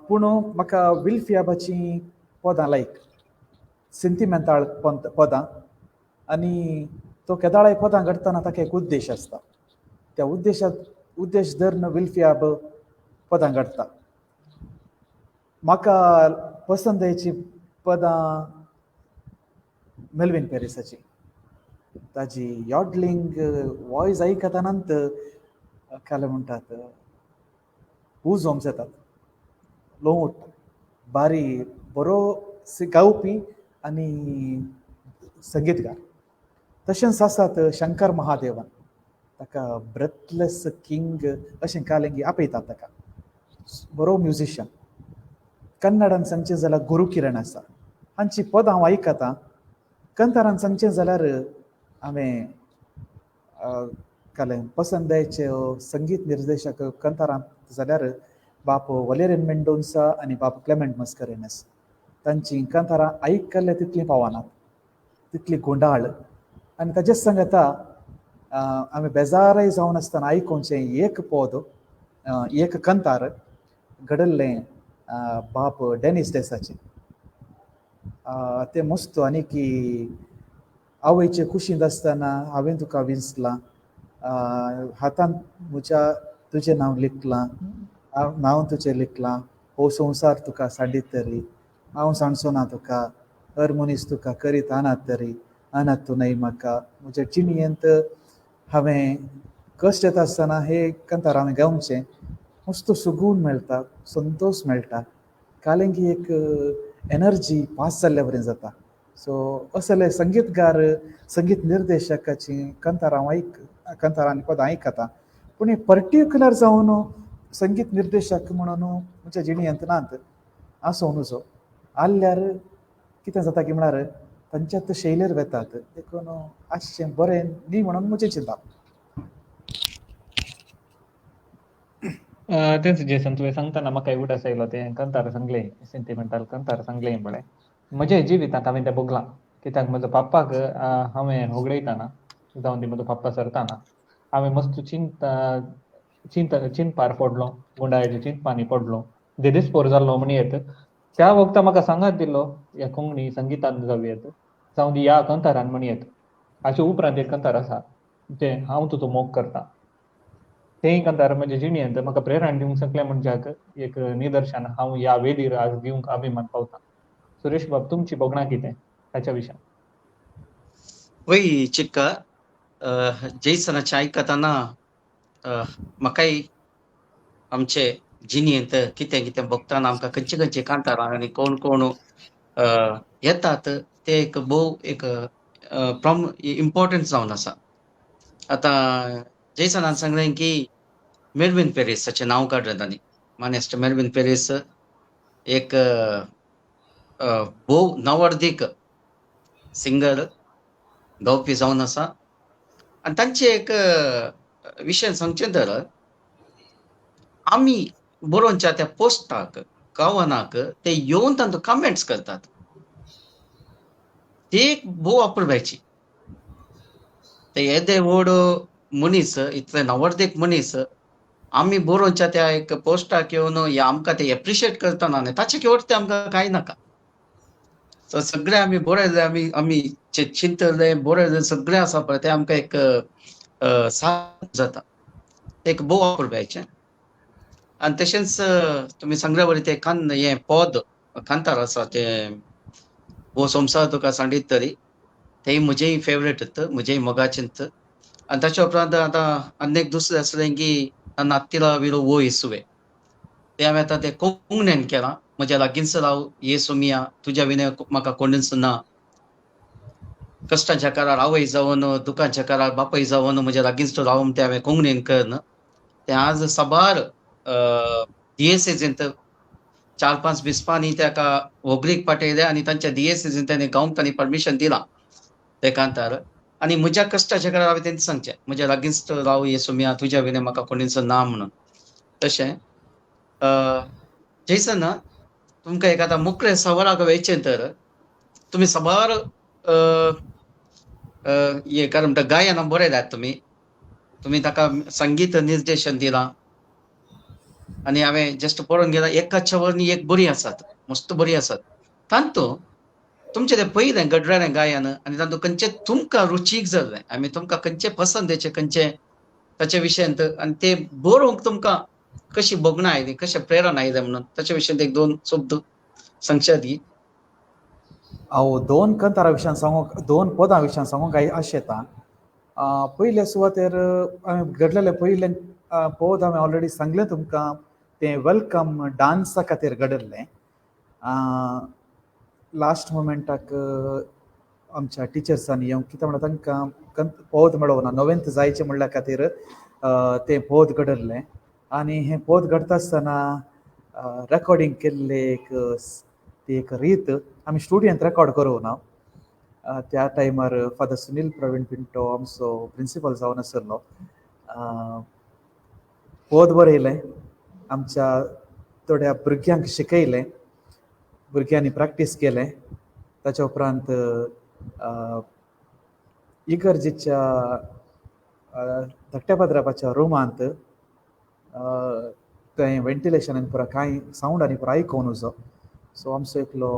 पूण म्हाका विल फियाबाची पदां लायक सेंटिमेंटाळ पदां आनी तो केदाळाय पदां घडटना ताका एक उद्देश आसता. त्या उद्देश धरून विल फियाब पदां घडटा. म्हाका पसंदीची पदां मेल्विन पेरिसाची. ताजी यॉडलिंग वॉयस आयकतानांत काय म्हणटात उज होंक जातात, लोव उठटा. बारी बरो गावपी आनी संगीतकार. तशेंच आसात शंकर महादेवन, ताका ब्रेथलेस किंग अशें कालेंगी आपयतात ताका. बरो म्युझिशियन. कन्नडान सांगचें जाल्यार गुरू किरण आसा. हांची पदां हांव आयकतां. कंतारान सांगचें जाल्यार हांवें कालें पसंदेचे संगीत निर्देशक कंतारान जाल्यार बाप वलेरियन मेंडोन्सा आनी बाप क्लेमेंट मस्करेनस. तांची कंतारां आयकले तितलीं पावनात, तितली गुंडाळ. आनी ताजेच सांगता हांवें बेजारय जावन आसतना आयकोनचें एक पद, एक कंतार घडल्लें बाप डेनिस डेसाचें. तें मस्त. आनी की आवयचे कुशींत आसतना हांवें तुका विंचलां, हातांत म्हज्या तुजें नांव लिखलां, नांव तुजें लिखलां, हो संवसार तुका सांडीत तरी, हांव सांडचो ना तुका, हर मनीस तुका करीत अनाथ तरी, अनाथ तूं न्हय म्हाका. म्हज्या जिणयेंत हांवें कश्ट येता आसतना हे कंतार हांवें गावचें. मस्त सुगून मेळटा, संतोश मेळटा. कालेंगी एक एनर्जी पास जाल्ल्या बरें जाता. सो असले संगीतकार, संगीत निर्देशकाची कंतार हांव कंतारांनी पदां आयकतां. पूण हे पर्टिक्युलर जावन संगीत निर्देशक म्हणून म्हज्या जिणयेंत नात. आसूं नजो आसल्यार कितें जाता की म्हळ्यार तांच्यात शैलीर वेतात, देखून आसचें बरें न्ही म्हणून म्हजें चिंता. तेच जेसन तुवें सांगतना म्हाका उगडास आयलो. तें कंतार सांगलें, सेंटिमेंटल कंतार सांगलें पळय. म्हज्या जिवितांत हांवें तें भोगलां. कित्याक म्हजो पाप्पाक हांवें होगडयताना जावन दी म्हजो पाप्पा सरताना हांवें मस्त चिंतपार पडलो, गुंडाळ्याच्या चिंतपांनी पडलो, देदीसपोर जाल्लो म्हणयत. त्या वक्ता म्हाका सांगात दिलो ह्या कोंकणी संगीतान जावयत, जावन दी ह्या कंतारान म्हणयत. हाचे उपरांत एक कंतार आसा जें हांव तुजो मोग करतां. तेंय कंतार म्हज्या जिणयेंत म्हाका प्रेरणा दिवंक शकले म्हणच्याक एक निदर्शन हांव ह्या वेदीर आज दिवंक अभिमान पावता. सुरेश बाब, तुमची बोगणां कितें ताच्या विशयान? वय चिक्का जैसनाचें आयकताना म्हाकाय आमचे जिणयेंत कितें कितें भोगताना आमकां खंयचे खंयचे कांतारां आनी कोण कोण येतात ते एक भोव एक इम्पॉर्टंट जावन आसा. आतां जैसनान सांगलें की मेल्विन पेरीसाचें नांव काडलें तांणी. मानेस्त मेल्विन पेरीस एक भोव नवर्दीक सिंगर, गावपी जावन आसा. आनी तांचे एक विशय सांगचें तर आमी बरोवनच्या त्या पोस्टाक कवनाक ते येवन तांकां कमेंट्स करतात. ती एक भोव अप्रुबायची. ते येदे व्हड मनीस, इतले नवर्देक मनीस आमी बरोवनच्या त्या एक पोस्टाक येवन आमकां ते एप्रिशिएट करतना न्ही, ताचे केवट ते आमकां कांय नाका. सो सगळे आमी बरयले, आमी चिंतले बरयले सगळें आसा पळय ते आमकां एक साथ जाता. एक भोव अप्रुबायचें. आनी तशेंच तुमी सांगले बरें ते हें पद कांतार आसा ते हो संवसार तुका सांडीत तरी, तेंय म्हजेय फेवरेट, म्हजेय मोगाचेंत. आनी ताच्या उपरांत आतां आनी एक दुसरें आसलें की ನನ್ನ ಹತ್ತಿರ ವಿರೋ ಓ ಯೇಸುವೆ ते हांवें आतां तें कोंकणीन केलां. म्हज्या लागींच राव येसू मिया, तुज्या विनय म्हाका कोणूच ना. कश्टाच्या काळार आवय जावन, दुखाच्या काळार बापय जावन म्हज्या लागींच राव म्हूण तें हांवें कोंकणीन केलें. तें आज साबार दिएसेजींत 4-5 बिस्पांनी ताका व्हंकलेक पाठयले आनी तांच्या दिएसेजींत ताणें गावंक तांणी परमिशन दिलां ते कांतार. आनी म्हज्या कश्टाच्या काळार हांवें तेंच सांगचें, म्हज्या लागींच राव येसू मिया, तुज्या विनय म्हाका कोणूच ना म्हणून. तशें जैसन तुमकां एक आतां मुखेल सवालाक वयचें तर तुमी साबार हें काय म्हणटा गायनां बरयल्यात तुमी ताका संगीत निर्देशन दिलां. आनी हांवें जस्ट पळोवन गेलां, एकाच्या वरवीं एक बरीं आसात, मस्त बरीं आसात. तांतूं तुमचें तें पयलें घडलेलें गायन आनी तातूंत खंयचें तुमकां रुचीक जाल्लें, तुमकां खंयचें पसंदेचें खंयचें ताचे विशयांत आनी तें बरोवंक तुमकां कशी बघणं आहे ती, कशा प्रेरणा आहे म्हणून त्याच्याविषयी एक दोन शब्द संक्षेप दी. हांव दोन कंतारा विशयान सांगूंक, दोन पदां विशयान सांगूंक अशें येता. पयले सुवातेर हांवें घडलेले पयले पद हांवें ऑलरेडी सांगलें तुमकां, तें वेलकम डान्सा खातीर घडयल्लें. लास्ट मोमेंटाक आमच्या टिचर्सांनी येवन कितें म्हणटा तांकां पद मेळोना, नवेंत जायचें म्हणल्या खातीर तें पद घडयल्लें. आनी हें पद घडता आसतना रेकॉर्डिंग केल्लें ती एक रीत आमी स्टुडियोंत रेकॉर्ड करूं ना. त्या टायमार फादर सुनील प्रवीण पिंटो आमचो प्रिंसिपल जावन आसलो. पद बरयलें, आमच्या थोड्या भुरग्यांक शिकयलें, भुरग्यांनी प्रॅक्टीस केलें. ताच्या उपरांत इगर्जेच्या धाकट्या पाद्रापाच्या रुमांत थंय वेंटिलेशनान पुरो कांय सावंड आनी पुरो आयकोन उजो. सो आमचो एकलो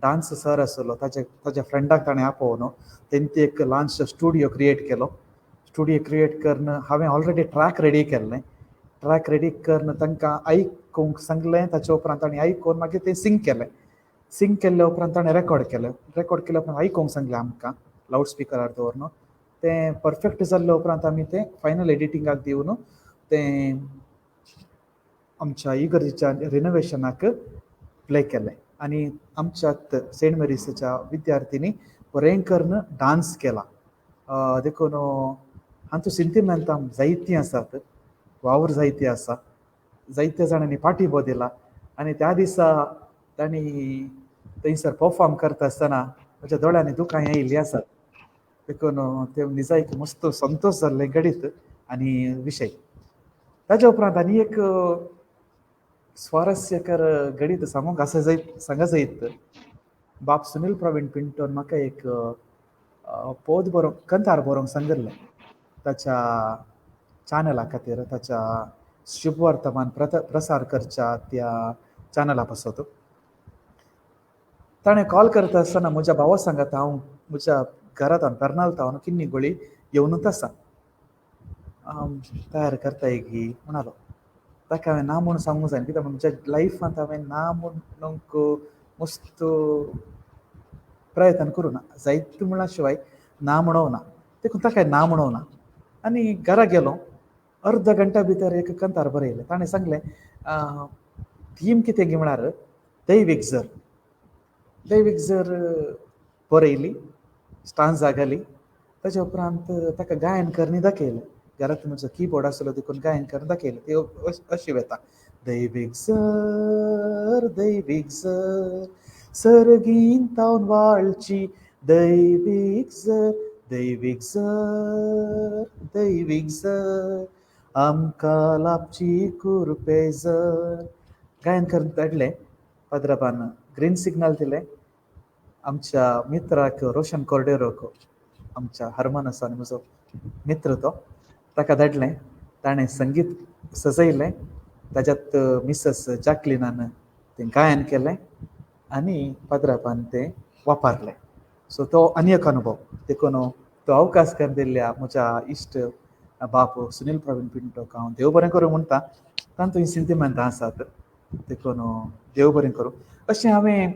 डान्स सर आसलो, ताच्या फ्रेंडाक ताणें आपोवन तेंची एक ल्हानसो स्टुडियो क्रिएट केलो. स्टुडियो क्रिएट करून हांवें ऑलरेडी ट्रॅक रेडी केल्लें. ट्रॅक रेडी करून तांकां आयकूंक सांगलें. ताच्या उपरांत ताणें आयकून मागीर तें सिंग केलें. सिंग केल्ल्या उपरांत ताणें रेकॉर्ड केलें. रेकॉर्ड केल्या उपरांत आयकूंक सांगलें आमकां लावड स्पिकरार दवरून. तें परफेक्ट जाल्ल्या उपरांत आमी तें फायनल एडिटिंगाक दिवन तें आमच्या इगर्जेच्या रिनोवेशनाक प्ले केलें. आनी आमच्यात सेंट मेरीसच्या विद्यार्थींनी बरें करून डान्स केला. देखून हातूंत सिंटिमेंटां जायतीं आसात, वावर जायती आसा. जायत्या जाणांनी पाठिंबो दिला. आनी त्या दिसा तांणी थंयसर परफॉर्म करता आसतना म्हज्या दोळ्यांनी दुकां येयल्लीं आसात. देखून ते निजायक मस्त संतोश जाल्लें घडीत आनी विशय. ताच्या उपरांत आनी एक स्वारस्यकर घडीत सांगूंक सांगा जायत. बाब सुनील प्रवीण पिंटोन म्हाका एक पद बरोवंक, कंतार बरोवंक सांगिल्लें ताच्या चॅनला खातीर, ताच्या शुभ वर्तमान प्रसार करच्या त्या चॅनला पासत. ताणें कॉल करता आसतना म्हज्या भावा सांगात हांव म्हज्या घरांत पेर्नाल्ता हांव किन्नी गोळी येवनूच आसा, तयार करता एक म्हणालो. ताका हांवें ना म्हूण सांगूंक जाय, कित्याक म्हज्या लायफांत हांवें ना म्हणूंक मस्त प्रयत्न करूं ना. जायत म्हणल्या शिवाय ना म्हणूं ना. देखून ताका ना म्हणूं ना. आनी घरा गेलो. अर्द घंटा भितर एक कंतार बरयलें. ताणें सांगलें थीम कितें गी म्हळ्यार दैवीक जर. दैवीक जर बरयली, स्टांजा घाली. ताच्या उपरांत ताका गायन करून दाखयलें. घरांत म्हजो कीबोर्ड आसलो देखून गायन करून दाखयलें. ती अशी वता. दैवीक जर, दैवीक जर, सर्गींतावन वाळची दैवीक जर, दैवीक जर, दैवीक जर, आमकां लाभची कुरपे जर. गायन करून धाडलें. पाद्राबान ग्रीन सिग्नल दिलें. आमच्या मित्राक रोशन कोर्डेरोक, आमच्या हरमन आसा न्ही म्हजो मित्र तो, ताका धाडलें. ताणें संगीत सजयलें. ताच्यात मिसस जॅकलिनान तें गायन केलें आनी पाद्राबान तें वापरलें. सो तो आनी एक अनुभव. देखून तो अवकाश करून दिल्ल्या म्हज्या इश्ट बाब सुनील प्रवीण पिंटोक हांव देव बरें करूं म्हणटा. तातूंत सिंटिमेंटां आसात. देखून देव बरें करूं. अशें हांवें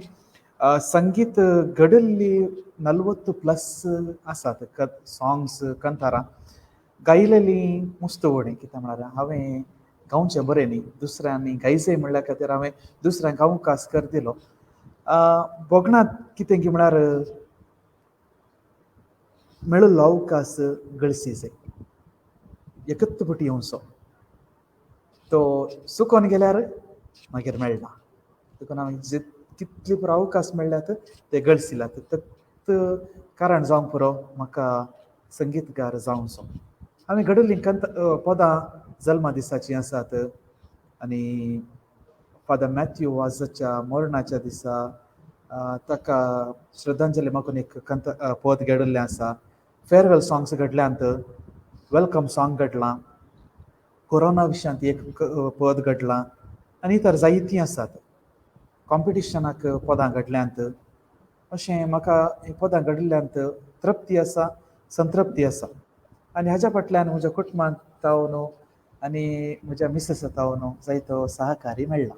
संगीत घडयल्लीं 40+ आसात सॉंग्स, कंतारां गायलेलीं मस्त उणी. कित्याक म्हळ्यार हांवें गावचें बरें न्ही, दुसऱ्यांनी गायचें म्हणल्या खातीर हांवें दुसऱ्यांक अवकाश कर दिलो. बोगणात कितें गी म्हळ्यार मेळिल्लो अवकाश गळसीचे एकच फुटी येवचो. तो चुकोन गेल्यार मागीर मेळना. देखून हांवें कितले पुरो अवकाश मेळ्ळ्यात ते गळसिलात. तत कारण जावंक पुरो म्हाका संगीतकार जावचो. हांवें घडयल्लीं पदां जल्मा दिसाचीं आसात. आनी फादर मॅथ्यू वाझच्या मरणाच्या दिसा ताका श्रद्धांजली मागून एक पद घडयल्लें आसा. फेअरवेल सॉंग्स घडल्यांत. वेलकम सॉंग घडलां. कोरोना विशयांत एक पद घडलां. आनी इतर जायतीं आसात. कॉम्पिटिशनाक पदां घडल्यांत. अशें म्हाका पदां घडिल्ल्यांत तृप्ती आसा, संतृप्ती आसा. आनी हाज्या फाटल्यान म्हज्या कुटुंबांत जावन आणि म्हज्या मिसेस हांव जायतो सहकारी मेळ्ळा.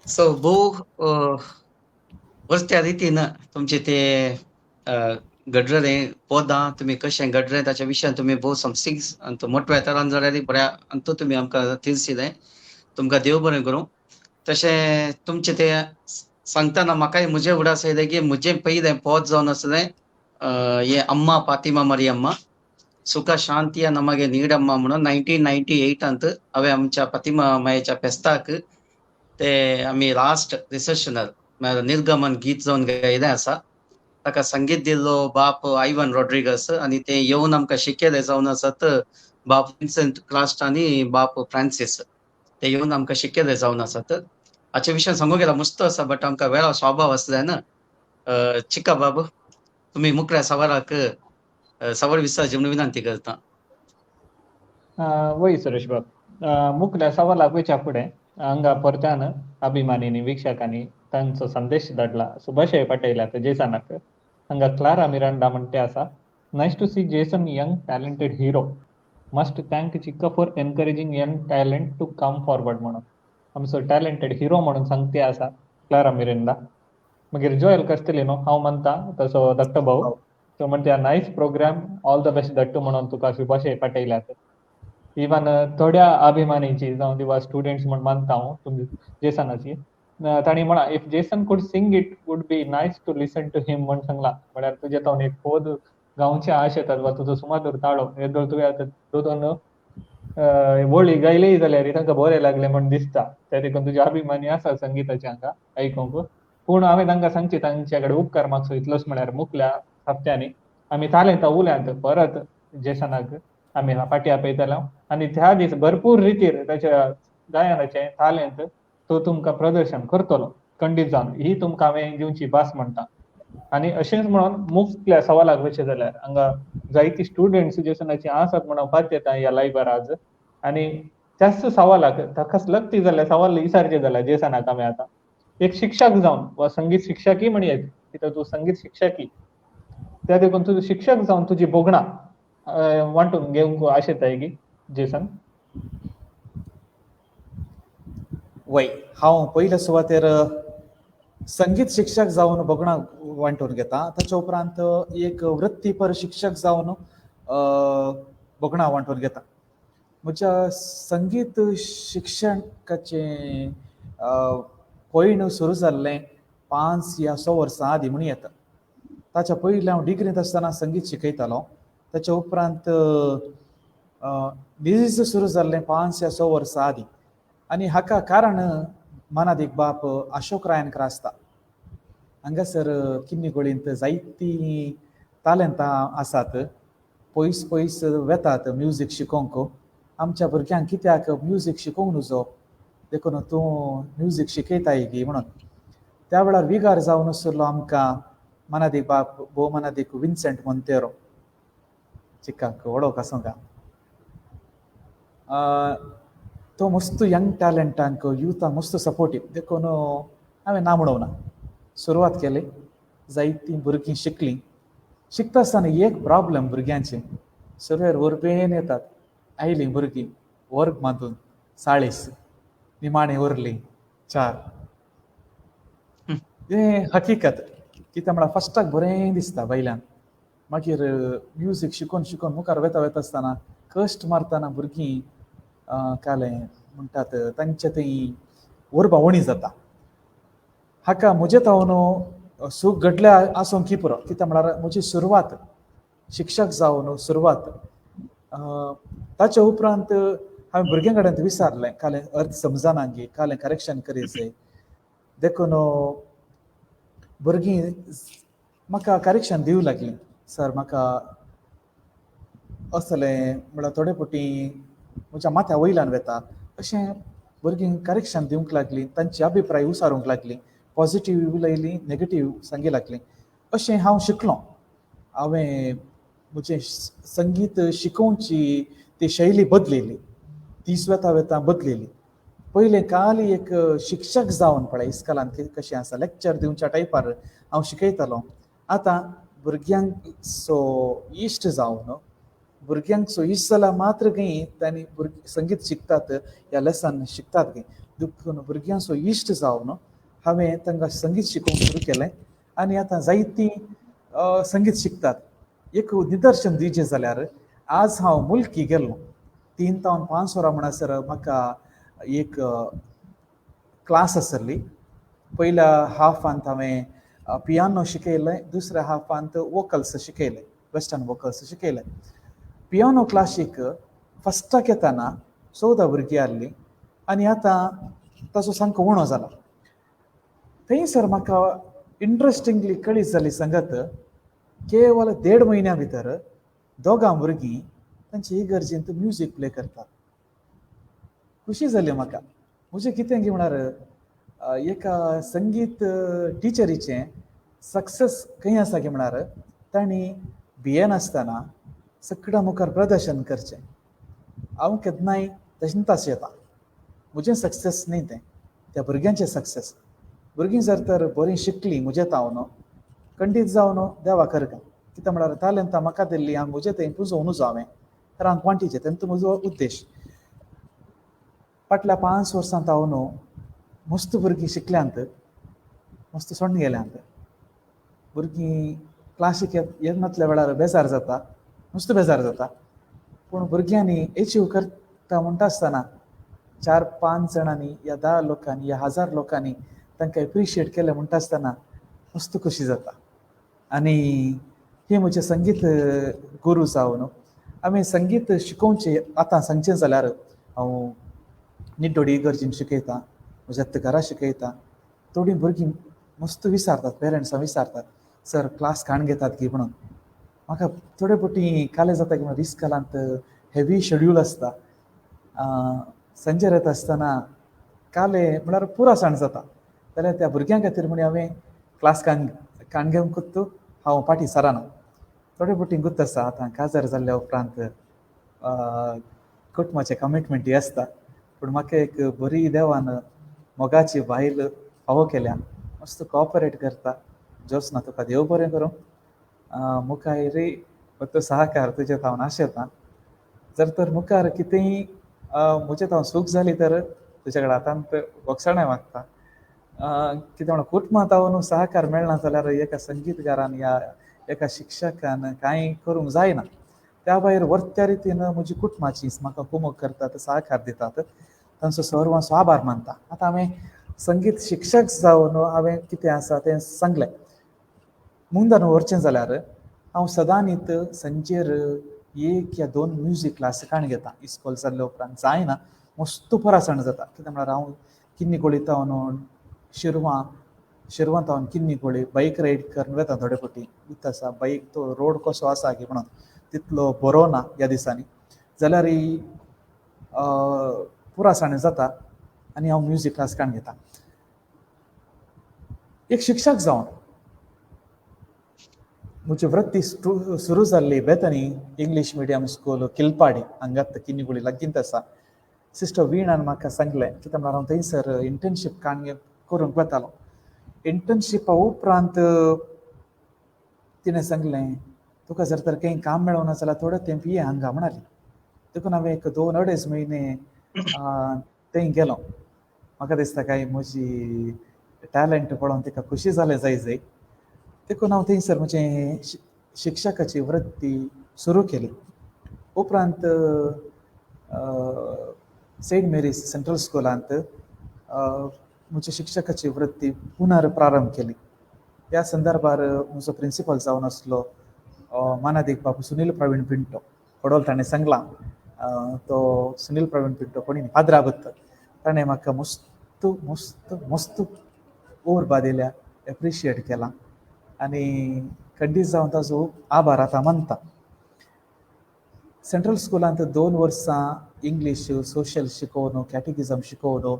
सो भोव त्या रितीन तुमचे ते गड्ररें पोदां तुमी कशें गड्रें ताच्या विशयान तुमी भोव समसीक अंत मोठ्या तरान जाल्यार बऱ्या अंत तुमी आमकां तिलसिलें. तुमकां देव बरें करूं. तशें तुमचें ते सांगतना म्हाकाय म्हजे उगडास येयलें की म्हजें पयलें पोद जावन आसलें हें अम्मा फातिमा मरियम्मा सुख शांतिಯ ನಮಗೆ ನೀಡಮ್ಮ म्हणून 1998 अंत हांवें आमच्या फातिमा मायेच्या फेस्ताक ते आमी लास्ट रिसेप्शनार म्हळ्यार निर्गमन गीत जावन गायलें आसा. ताका संगीत दिल्लो बाप आयवन रॉड्रिगस आनी ते येवन आमकां शिकयले जावन आसात बाप विन्सेंट क्लास्ट आनी बाप फ्रांसीस. ते येवन आमकां शिकयले जावन आसात. हाचे विशयान सांगूंक गेल्यार मस्त आसा बट आमकां वेळा स्वाभाव आसल्यान चिका बाब तुमी मुखल्या सवाराक सवाल विचारची म्हणून विनंती करता. वय सुरेश बाब, मुखल्या सवालाक वयच्या फुडें हांगा परत्यान अभिमानीनी वीक्षकांनी तांचो संदेश धाडला सुभाषय पटेलाक जेसनाक. हांगा क्लारा मिरांडा म्हणटे आसा, nice to see Jason young talented hero, must thank चिक्का for encouraging young talent to come forward म्हणून. आमचो टॅलेंटेड हिरो म्हणून सांगते आसा क्लारा मिरिंडा. मागीर जोयल कस्तेलिनो हांव म्हणटा तसो दत्त भाऊ तो म्हणटा nice programme, all the best Dattu म्हणून तुका सुभाषय पटेलाक. इवन थोड्या अभिमानीची जावं किंवा स्टुडंट्स म्हणून मानता हांव तुमी जेसनाची. ताणी म्हणा if Jason could sing it would be nice to listen to him म्हणून सांगला. म्हळ्यार तुजे तावन एक पोद गांवचे आश येतात वा तुजो सुमाधुर ताळो येदो तुवें आतां दोन वळी गायली जाल्यार तांकां बरें लागलें म्हण दिसता. त्या देखून तुजे अभिमानी आसा संगीताचे हांगा आयकूंक. पूण हांवें तांकां सांगचे तांचे कडेन उपकार मागचो इतलोच म्हळ्यार मुखल्या हप्त्यांनी आमी तालेंत उल्यांत परत जेसनाक आमी फाटी आपयतलो आनी त्या दीस भरपूर रितीर ताच्या गायनाचें तालेंत तो तुमकां प्रदर्शन करतलो खंडीत जावन. ही तुमकां हांवें दिवची भास म्हणटा. आनी अशेंच म्हणून मुख्य सवालाक वचचें जाल्यार हांगा जायती स्टुडंट्स जेसनाची आसात म्हणून पात येता ह्या लायव्हार आज. आनी त्याच सवालाक ताकाच लक्ती जाल्यार सवाल विचारचे जाल्यार जेसनाक हांवें आतां एक शिक्षक जावन वा संगीत शिक्षकी म्हणयत कित्याक तूं संगीत शिक्षकी त्या देखून तुजो शिक्षक जावन तुजी बोगणां वांटून घेवंक आशेताय की जेसन? वय हांव पयल्या सुवातेर संगीत शिक्षक जावन बोगणां वांटून घेता. ताच्या उपरांत एक वृत्तीपर शिक्षक जावन बोगणां वांटून घेता. म्हज्या संगीत शिक्षकाचें पयण सुरू जाल्लें 5 या 6 वर्सां आदीं म्हूण येता. ताच्या पयलीं हांव डिग्रींत आसतना संगीत शिकयतालो. ताच्या उपरांत डिजीज सुरू जाल्लें 5 या 6 वर्सां आदीं. आनी हाका कारण मनात एक बाप अशोक रायनकर आसता. हांगासर किन्नीगोळींत जायतीं तालंतां आसात. पयस पयस वेतात म्युजीक शिकोवंक. आमच्या भुरग्यांक कित्याक म्युजीक शिकोवंक नजो देखून तूं म्युजीक शिकयताय गी म्हणून. त्या वेळार विगार जावन आसलो आमकां मनात एक बाप भोव मनात एक विन्सेंट मोंतेरो चिकाक वडोवंक आसूंक. तो मस्त यंग टॅलंटांक युथांक मस्त सपोर्टीव देखून हांवें ना म्हणूंक ना. सुरवात केली. जायतीं भुरगीं शिकलीं. शिकता आसतना एक प्रॉब्लम भुरग्यांचें सर्वेर वरपेन येतात. आयलीं भुरगीं वर्ग बांदून 40 निमाणें उरलीं 4. हें हकिकत. कित्याक म्हळ्यार फस्टाक बरें दिसता बायलांक. मागीर म्युजीक शिकोवन शिकोवन मुखार वेता आसतना कश्ट मारतना भुरगीं कालें म्हणटात तांचे थंय उर्बावणी जाता. हाका म्हजे तावन सूख घडलें आसूंक की पुरो. कित्याक म्हळ्यार म्हजी सुरवात शिक्षक जावन सुरवात. ताच्या उपरांत हांवें भुरग्यां कडेन विचारलें कालें अर्थ समजना गे कालें करेक्शन करीत देखून भुरगीं म्हाका करेक्शन दिवंक लागलीं. सर म्हाका असलें म्हळ्यार थोडे फावटी म्हज्या माथ्या वयल्यान वेता अशें भुरगीं करेक्शन दिवंक लागलीं. तांचे अभिप्राय विचारूंक लागलीं. पॉझिटीव उलयलीं नेगेटीव सांगूंक लागलीं. अशें हांव शिकलो. हांवें म्हजें संगीत शिकोवची ती शैली बदलिल्ली. 30 वेता वेता बदलिल्ली. पयलें काली एक शिक्षक जावन पळय इस्कॉलान कशें आसा लेक्चर दिवच्या टायपार हांव शिकयतालो. आतां भुरग्यांक सो इश्ट जावन भुरग्यांक सोयीच जाला मात्र खंय तांणी संगीत शिकतात या लेसन शिकतात खंय देखून भुरग्यांक सो इश्ट जावन हांवें तांकां संगीत शिकोवंक सुरू केलें आनी आतां जायतीं संगीत शिकतात. एक निदर्शन दिवचें जाल्यार आज हांव मुल्की गेल्लो 3 ते 5 वरां म्हणसर म्हाका एक क्लास आसली. पयल्या हाफांत हांवें पियानो शिकयलें, दुसऱ्या हाफांत वोकल्स शिकयले, वेस्टर्न वोकल्स शिकयले. पियानो क्लासीक फस्टाक येताना 14 भुरगीं आहलीं आनी आतां ताचो सामको उणो जाला. थंयसर म्हाका इंट्रस्टिंगली कळीत जाली संगत केवळ 1.5 म्हयन्या भितर दोगां भुरगीं तांचे इगर्जेंत म्युजीक प्ले करतात. खुशी जाली म्हाका. म्हजें कितें गी म्हळ्यार एका संगीत टिचरीचें सक्सेस खंय आसा गे म्हळ्यार तांणी बियेन आसतना सगळ्यां मुखार प्रदर्शन करचें. हांव केन्नाय तशें तास येता. म्हजें सक्सेस न्ही तें, त्या भुरग्यांचें सक्सेस. भुरगीं जर तर बरीं शिकलीं म्हजें तावन खंडीत जावन देवा करगा. कित्याक म्हळ्यार तालंत म्हाका दिल्ली हांव म्हजें थंय पुंजोवन उजो हांवें रांक वांटीचें तेंचो म्हजो उद्देश. फाटल्या 5 वर्सांत हांव न्हू मस्त भुरगीं शिकल्यांत, मस्त सोडून गेल्यांत. भुरगीं क्लासीक येनातल्या वेळार बेजार जाता, मस्त बेजार जाता. पूण भुरग्यांनी एचीव करता म्हणटा आसतना 4-5 जाणांनी या 10 लोकांनी या 1000 लोकांनी तांकां एप्रिशिएट केलें म्हणटा आसतना मस्त खोशी जाता. आनी हे म्हजे संगीत गुरू जावन हांवें संगीत शिकोवचें आतां सांगचें जाल्यार हांव निड्डोडी इगर्जीन शिकयतां, म्हज्या घरा शिकयतां. थोडीं भुरगीं मस्त विचारतात, पेरंट्सां विचारतात सर क्लास काण घेतात की म्हणून. म्हाका थोडे फावटी काले जाता की दिसकालांत हेवी शेड्यूल आसता. संजेर येता आसतना काले म्हळ्यार पुरासाण जाता जाल्यार त्या भुरग्यां खातीर म्हण हांवें क्लास काण घेवंकूच हांव फाटीं सराना. थोडे फावटी गुत आसा आतां काजार जाल्ल्या उपरांत कुटुंबाचे कमिटमेंटी आसता. पूण म्हाका एक बरी देवान मोगाची बायल फावो केल्या, मस्त कॉपरेट करता. जोत्स्ना तुका देव बरें करूं. मुखार फक्त सहकार तुजे हांव आशेतां. जर तर मुखार कितेंय म्हजें हांव सूख जाली तर तुजे कडेन आतांत वखसाणें मागता. कितें म्हणून कुटुंबांत हांव सहकार मेळना जाल्यार एका संगीतकारान या एका शिक्षकान कांय करूंक जायना. त्या भायर वर्त्या रितीन म्हजी कुटुंबाची म्हाका कुमक करतात, सहकार दितात, तांचो सर्वांचो आभार मानता. आतां हांवें संगीत शिक्षक जावन हांवें कितें आसा तें सांगलें. मुंदान व्हरचें जाल्यार हांव सदां न्हीत संजेर 1 या 2 म्युजीक क्लास काण घेता. इस्कॉल जाल्ल्या उपरांत जायना मस्त परासण जाता. कित्याक म्हळ्यार हांव किन्नी कोळयतावन शिरवांत हांव किन्नी कोळी बायक रायड करून वेता. थोडे फावटी वता आसा बायक तो रोड कसो आसा की म्हणून तितलो बरो ना ह्या दिसांनी जाल्यार पुरासाण जाता आनी हांव म्युजीक क्लास काण घेता. एक शिक्षक जावन म्हजी वृत्ती सुरू जाल्ली बेतनी इंग्लीश मिडियम स्कूल किलपाडी हांगात किन्नीगुळी लागींत आसा. सिस्टर वीणान म्हाका सांगलें कित्याक म्हळ्यार हांव थंयसर इंटर्नशीप काण करूंक वतालो. इंटर्नशिपा उपरांत तिणें सांगलें तुका जर तर खंय काम मेळना जाल्यार थोडे तेंप ये हांगा म्हणाली. देखून हांवें एक 2-2.5 म्हयने थंय गेलो. म्हाका दिसता काय म्हजी टॅलंट पळोवन तिका खुशी जालें जाय. देखून हांव थंयसर म्हजें शिक्षकाची वृत्ती सुरू केली. उपरांत सेंट मेरीज सेंट्रल स्कुलांत म्हजी शिक्षकाची वृत्ती पुनर प्रारंभ केली. ह्या संदर्भार म्हजो प्रिंसिपल जावन आसलो मानादीक बाबू सुनील प्रवीण पिंटो पडोल ताणें सांगलां. तो सुनील प्रवीण पिंटो कोणी आद्राबत्त ताणें म्हाका मस्त मस्त मस्त उर्बा दिल्या, एप्रिशिएट केलां आनी खंडीत जावन ताजो आभार आतां मानता. सेंट्रल स्कुलांत 2 वर्सां इंग्लीश सोशियल शिकोवन कॅटेकिझम शिकोवन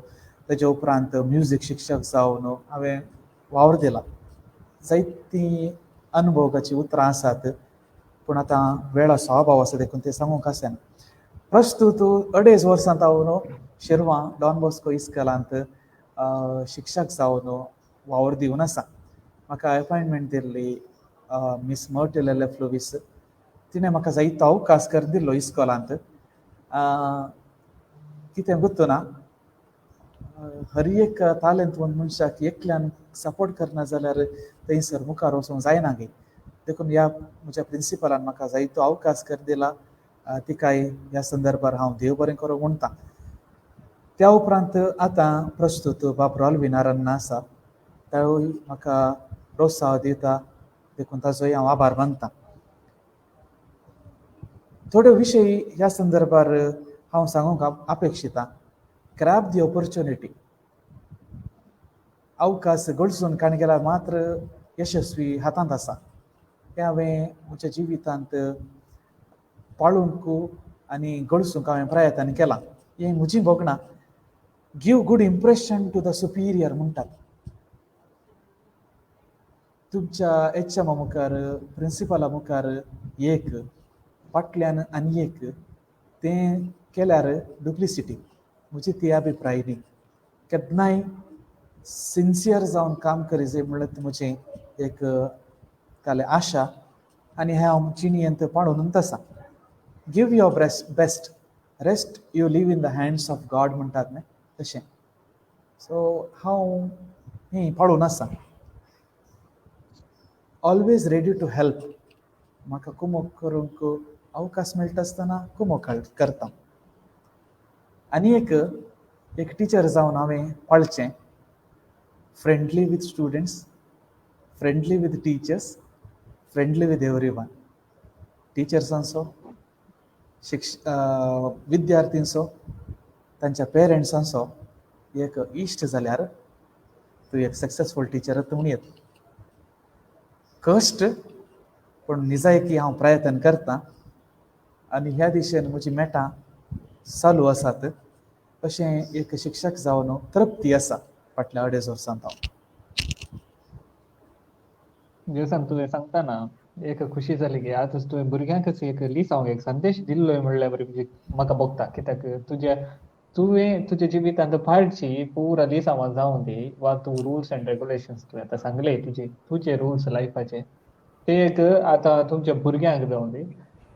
तेजे उपरांत म्युजीक शिक्षक जावन हांवें वावर दिला. जायतीं अनुभवाची उतरां आसात पूण आतां वेळाचो अभाव आसा देखून ते सांगूंक आसना. प्रस्तूत 2.5 वर्सांत हांव शिरवां डॉन बॉस्को इस्कॉलांत शिक्षक जावन वावर दिवन आसा. म्हाका अपॉयंटमेंट दिल्ली मिस मर्टिलेले फ्लोविस तिणें म्हाका जायतो अवकाश करून दिल्लो इस्कॉलांत. कितें गुर्तुना, हर एक तालंतवंत मनशाक एकल्यान सपोर्ट करना जाल्यार थंयसर मुखार वचूंक जायना गे. देखून ह्या म्हज्या प्रिंसिपलान म्हाका जायतो अवकाश करून दिला. तिकाय ह्या संदर्भार हांव देव बरें करूं म्हणटा. त्या उपरांत आतां प्रस्तुत बाबरो अल्विनारान आसा, तावूय म्हाका प्रोत्साह दिता, देखून ताजोय हांव आभार मानतां. थोड्यो विशय ह्या संदर्भार हांव सांगूंक अपेक्षिता. Grab the opportunity. अवकाश गळसून काणी गेल्यार मात्र यशस्वी हातांत आसा. हें हांवें म्हज्या जिवितांत पाळूंक आनी गळसूंक हांवें प्रयत्न केला. हें म्हजी भोगणां. Give good impression to the superior म्हणटात. तुमच्या HM मुखार, प्रिंसिपला मुखार एक, फाटल्यान आनी एक, तें केल्यार डुप्लिसिटी. म्हजी ती अभिप्राय न्ही. केन्नाय सिन्सियर जावन काम करी जाय म्हणल्यार म्हजें एक ताले आशा, आनी हें हांव जिणेंत पाळूनच आसा. Give your best, rest you leave in the hands of God म्हणटात न्ही, तशें. सो हांव हें पाळून आसा. Always ready to help. म्हाका कुमक करूंक अवकाश मेळटा आसतना कुमक करता. आनी एक टिचर जावन हांवें पाळचें. Friendly with students, friendly with teachers, friendly with everyone. टिचर्सांचो, विद्यार्थींचो, तांच्या पेरंट्सांचो एक इश्ट जाल्यार तूं एक सक्सेसफूल टिचरच म्हूण येता. कश्ट पूण निजायकी हांव प्रयत्न करतां, आनी ह्या दिशेन म्हजी मेटां चालू आसात. अशें एक शिक्षक जावन तृप्ती आसा फाटल्या 2.5 वर्सांत हांव. दिवसांत तुवें सांगतना एक खुशी जाली की आजच तुवें भुरग्यांकच एक लिसांक एक संदेश दिल्लोय म्हणल्यार बरी म्हणजे म्हाका भोगता. कित्याक तुवें तुज्या जिवितांत पाळची पुरा लिसांवां जावं दी, वा तूं रुल्स एंड रेग्युलेशन्स तुवें आतां सांगले तुजे रुल्स लायफाचे, ते एक आतां तुमच्या भुरग्यांक जावं दी,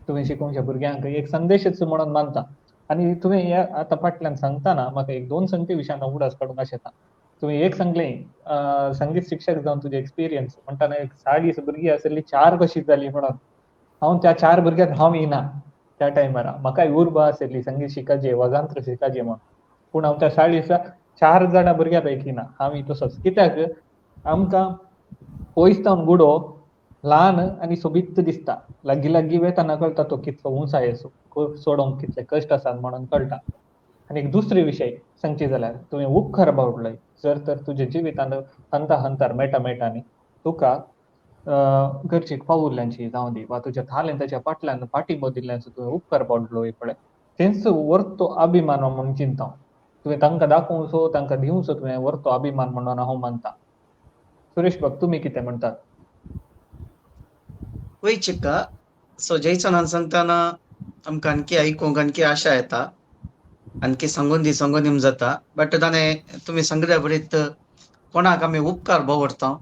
तुवें शिकोवच्या भुरग्यांक एक संदेशच म्हणून मानता. आनी तुवें हे आतां फाटल्यान सांगतना म्हाका एक 2 संगती विशयान उगडास काडूंक शेता. तुवें एक सांगलें संगीत शिक्षक जावन तुजे एक्सपिरियन्स म्हणटाना एक 40 भुरगीं आसली 4 कशी जाली म्हणून. हांव त्या 4 भुरग्यांक हांव येना त्या टायमार. म्हाकाय उर्बा आसली संगीत शिकाचें, वजांत्र शिकाचें म्हणून. पूण हांव त्या 40 4 जाणां भुरग्यां पैकी ना. हांव तसोच. कित्याक आमकां पयस जावन गुडो ल्हान आनी सोबीत दिसता. लागीं लागीं वेताना कळटा तो कितलो उंच आहे, सोडोवंक कितले कश्ट आसात म्हणून कळटा. आनी एक दुसरे विशय सांगचे जाल्यार तुवें उपकार बावडलोय. जर तर तुज्या जिवितांत हंतार मेटांनी तुका घरचीक पावुरल्यांची जावं दी, वा तुज्या तालंताच्या फाटल्यान पाठिंबो दिल्ल्याचो तुवें उपकार बावडलोय पळय, तेंचो वर्तो अभिमान म्हणून चिंता. तुवें तांकां दाखोवचो, तांकां दिवचो तुवें वर्तो अभिमान म्हणून हांव मानता. सुरेश बाब, तुमी कितें म्हणटात? वय चिक्का. सो जैसनान सांगतना आमकां आणखी आयकूंक आणखी आशा येता, आणखी सांगून दी जाता. बट ताणें तुमी सांगल्या बरीत कोणाक आमी उपकार बावडटा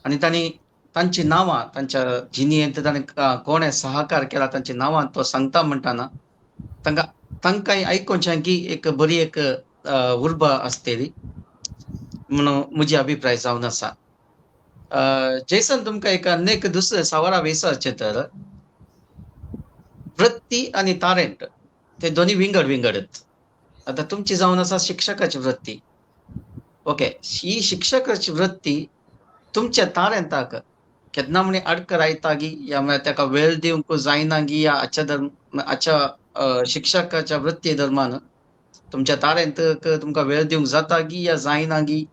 आनी तांची नांवां, तांच्या जिणेंत ताणें कोणें सहकार केला तांची नांवां तो सांगता म्हणटाना तांकांय आयकोवच्यांक एक बरी एक उर्बा आसतली म्हणून म्हजी अभिप्राय जावन आसा. जैसन तुमकां एक अनेक दुसरे सवाला विचारचे तर वृत्ती आनी टॅलेंट ते दोन्ही विंगड. आता तुमची जावन आसा शिक्षकाची वृत्ती. ओके, ही शिक्षकाची वृत्ती तुमच्या टॅलेंटाक केन्ना म्हणे अडकर आयतागी, या ताका वेळ दिवंक जायनागी, या आजच्या शिक्षकाच्या वृत्ती दरम्यान तुमच्या टॅलेंटाक तुमकां वेळ दिवंक जातागी या जायनागी,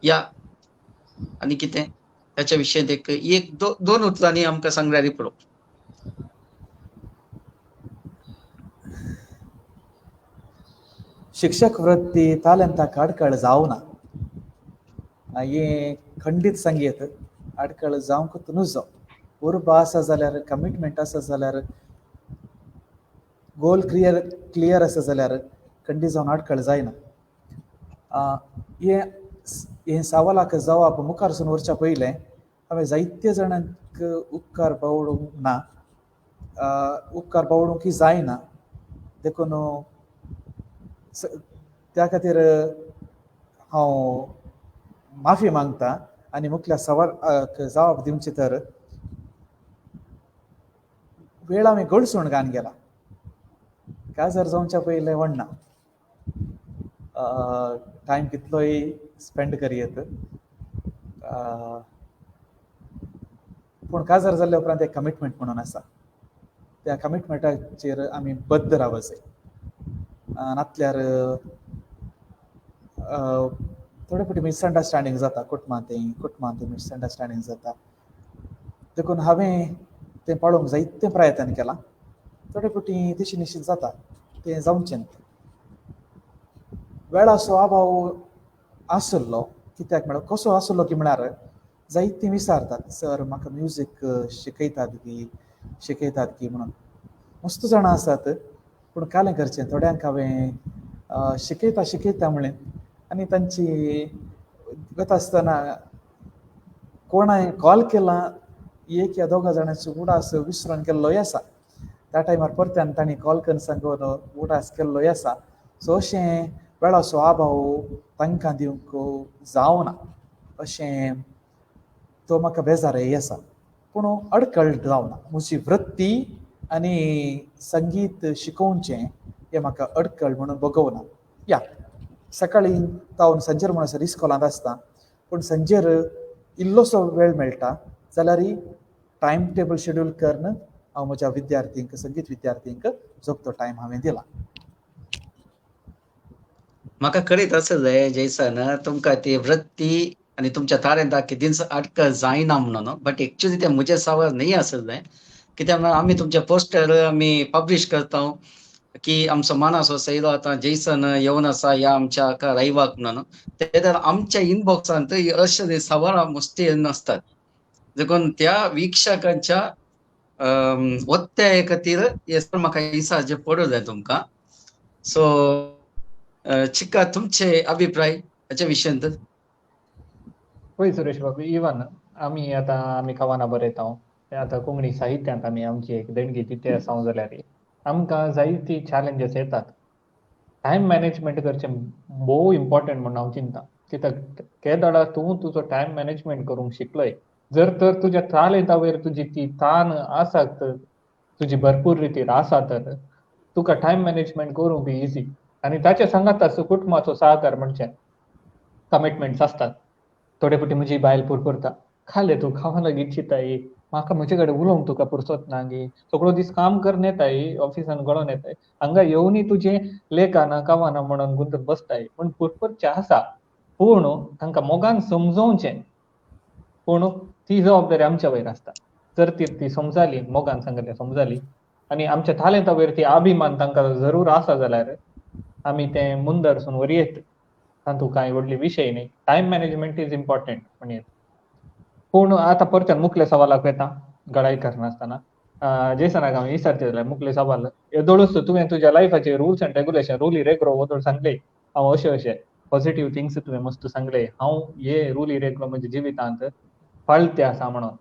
या आनी कितें त्याच्या विशयी एक 2 उतरांनी आमकां सांगल्यार पुरो. शिक्षक वृत्ती तालंताक अडखळ जावना हें खंडीत सांगयत. अडखळ जावंक नजो. उर्बा आसा जाल्यार, कमिटमेंट आसा जाल्यार, गोल क्लियर आसा जाल्यार खंडीत जावन अडखळ जायना. हे सवालाक जवाब मुखार वरच्या पयलें हांवें जायत्या जाणांक उपकार बावडूंक ना. उपकार बावडूंक जायना देखून त्या खातीर हांव माफी मागता आनी मुखल्या सवालाक जबाब दिवचे तर वेळ आमी गडसून घालन गेला काजार जावच्या पयलें वडना टायम कितलोय स्पेंड करयेत पूण काजार जाल्ल्या उपरांत एक कमिटमेंट म्हणून आसा त्या कमिटमेंटाचेर आमी बद्द रावप जाय नातल्यार थोडे फावटी मिसअंडरस्टँडींग जाता कुटुंबांत मिसअंडरस्टँडींग जाता देखून हांवें तें पाळोवंक जायते प्रयत्न केला थोडे फावटी तशें निश्चित जाता तें जावचें वेळाचो अभाव आसलो कित्याक म्हळ्यार कसो आसलो की म्हळ्यार जायतीं विचारतात सर म्हाका म्युजीक शिकयतात की म्हणून मस्त जाणां आसात पूण कालें करचें थोड्यांक हांवें शिकयता म्हणलें आनी तांची वता आसतना कोणाय कॉल केला एक या दोगा जाणांचो उडास विसरून गेल्लोय आसा त्या टायमार परत्यान तांणी कॉल करून सांगून उडास केल्लोय आसा सो अशें वेळाचो अभाव तांकां दिवंक जावना अशें तो म्हाका बेजारय आसा पूण अडखळ जावना म्हजी वृत्ती आनी संगीत शिकोवचें हें म्हाका अडखळ म्हणून बगवना या सकाळीं तावन संजेर म्हणून इस्कॉलांत आसता पूण संजेर इल्लोसो वेळ मेळटा जाल्यार टायम टेबल शेड्यूल करून हांव म्हज्या विद्यार्थींक संगीत विद्यार्थींक जगतो टायम हांवें दिला म्हाका कळीत आसलें जयसन तुमकां ती वृत्ती आनी तुमच्या ताळेंताक दिनस अडकळ जायना म्हणून बट एक्चुअली ते म्हजे सवाल न्ही आसलें कित्याक आमी तुमचे पोस्टर आमी पब्लीश करता की आमचो मानस हो सैलो आतां जयसन येवन आसा ह्या आमच्या रविवाक म्हणून ते तर आमच्या इनबॉक्सांत अशे सवाल मस्ती नासतात देखून त्या वीक्षकांच्या ಒತ್ತಾಯ खातीर म्हाका दिसा जे पडू जाय तुमकां सो चिक्का तुमचे अभिप्राय हाच्या विशयांत पळय सुरेश बाबू इवन आमी कवाना बरयता आतां कोंकणी साहित्यांत आमी आमची एक देणगी दिते आसा जाल्यार आमकां जायती चॅलेंजीस येतात टायम मॅनेजमेंट करचें भोव इम्पॉर्टंट म्हणून हांव चिंता कित्याक केदोळा तूं तुजो टायम मॅनेजमेंट करूंक शिकलोय जर तर तुज्या ताळेंता वयर तुजी ती तान आसा तुजी भरपूर रितीन आसा तर तुका टायम मॅनेजमेंट करूंक बी इजी आनी ताच्या सांगात कुटुंबाचो सहकार म्हणचे कमिटमेंट्स आसतात थोडे फावटी म्हजी बायल पुरपुरता खाले तू खावा लागीं चिताय म्हाका म्हजे कडेन उलोवंक तुका फुरसत ना गे सगळो दीस काम करून येताय ऑफिसान गळोन येताय हांगा येवनय तुजें लेखाना कावाना म्हणून गुंतून बसताय पूण पुरपुरचें आसा पूण तांकां मोगान समजोवचें पूण ती जबाबदारी आमच्या वयर आसता जर ती समजाली मोगान सांगले समजाली आनी आमच्या तालेंता वयर ती अभिमान तांकां जरूर आसा जाल्यार आमी तें मुंदरसून व्हरयेत तातूंत कांय व्हडली विशय न्ही टायम मॅनेजमेंट इज इम्पॉर्टंट म्हणयेत पूण आतां परत्यान मुखल्या सवालाक येता गडाई करनासतना जेसनाक हांवें विचारचें जाल्यार मुखले सवाल येदोळूच तुवें तुज्या लायफाचे रुल्स एंड रेगुलेशन रुली रेग्रो वदळ सांगले हांव अशें पॉझिटिव्ह थिंग्स तुवें मस्त सांगले हांव हे रुली रेग्रो म्हणजे जिवितांत पाळते आसा म्हणून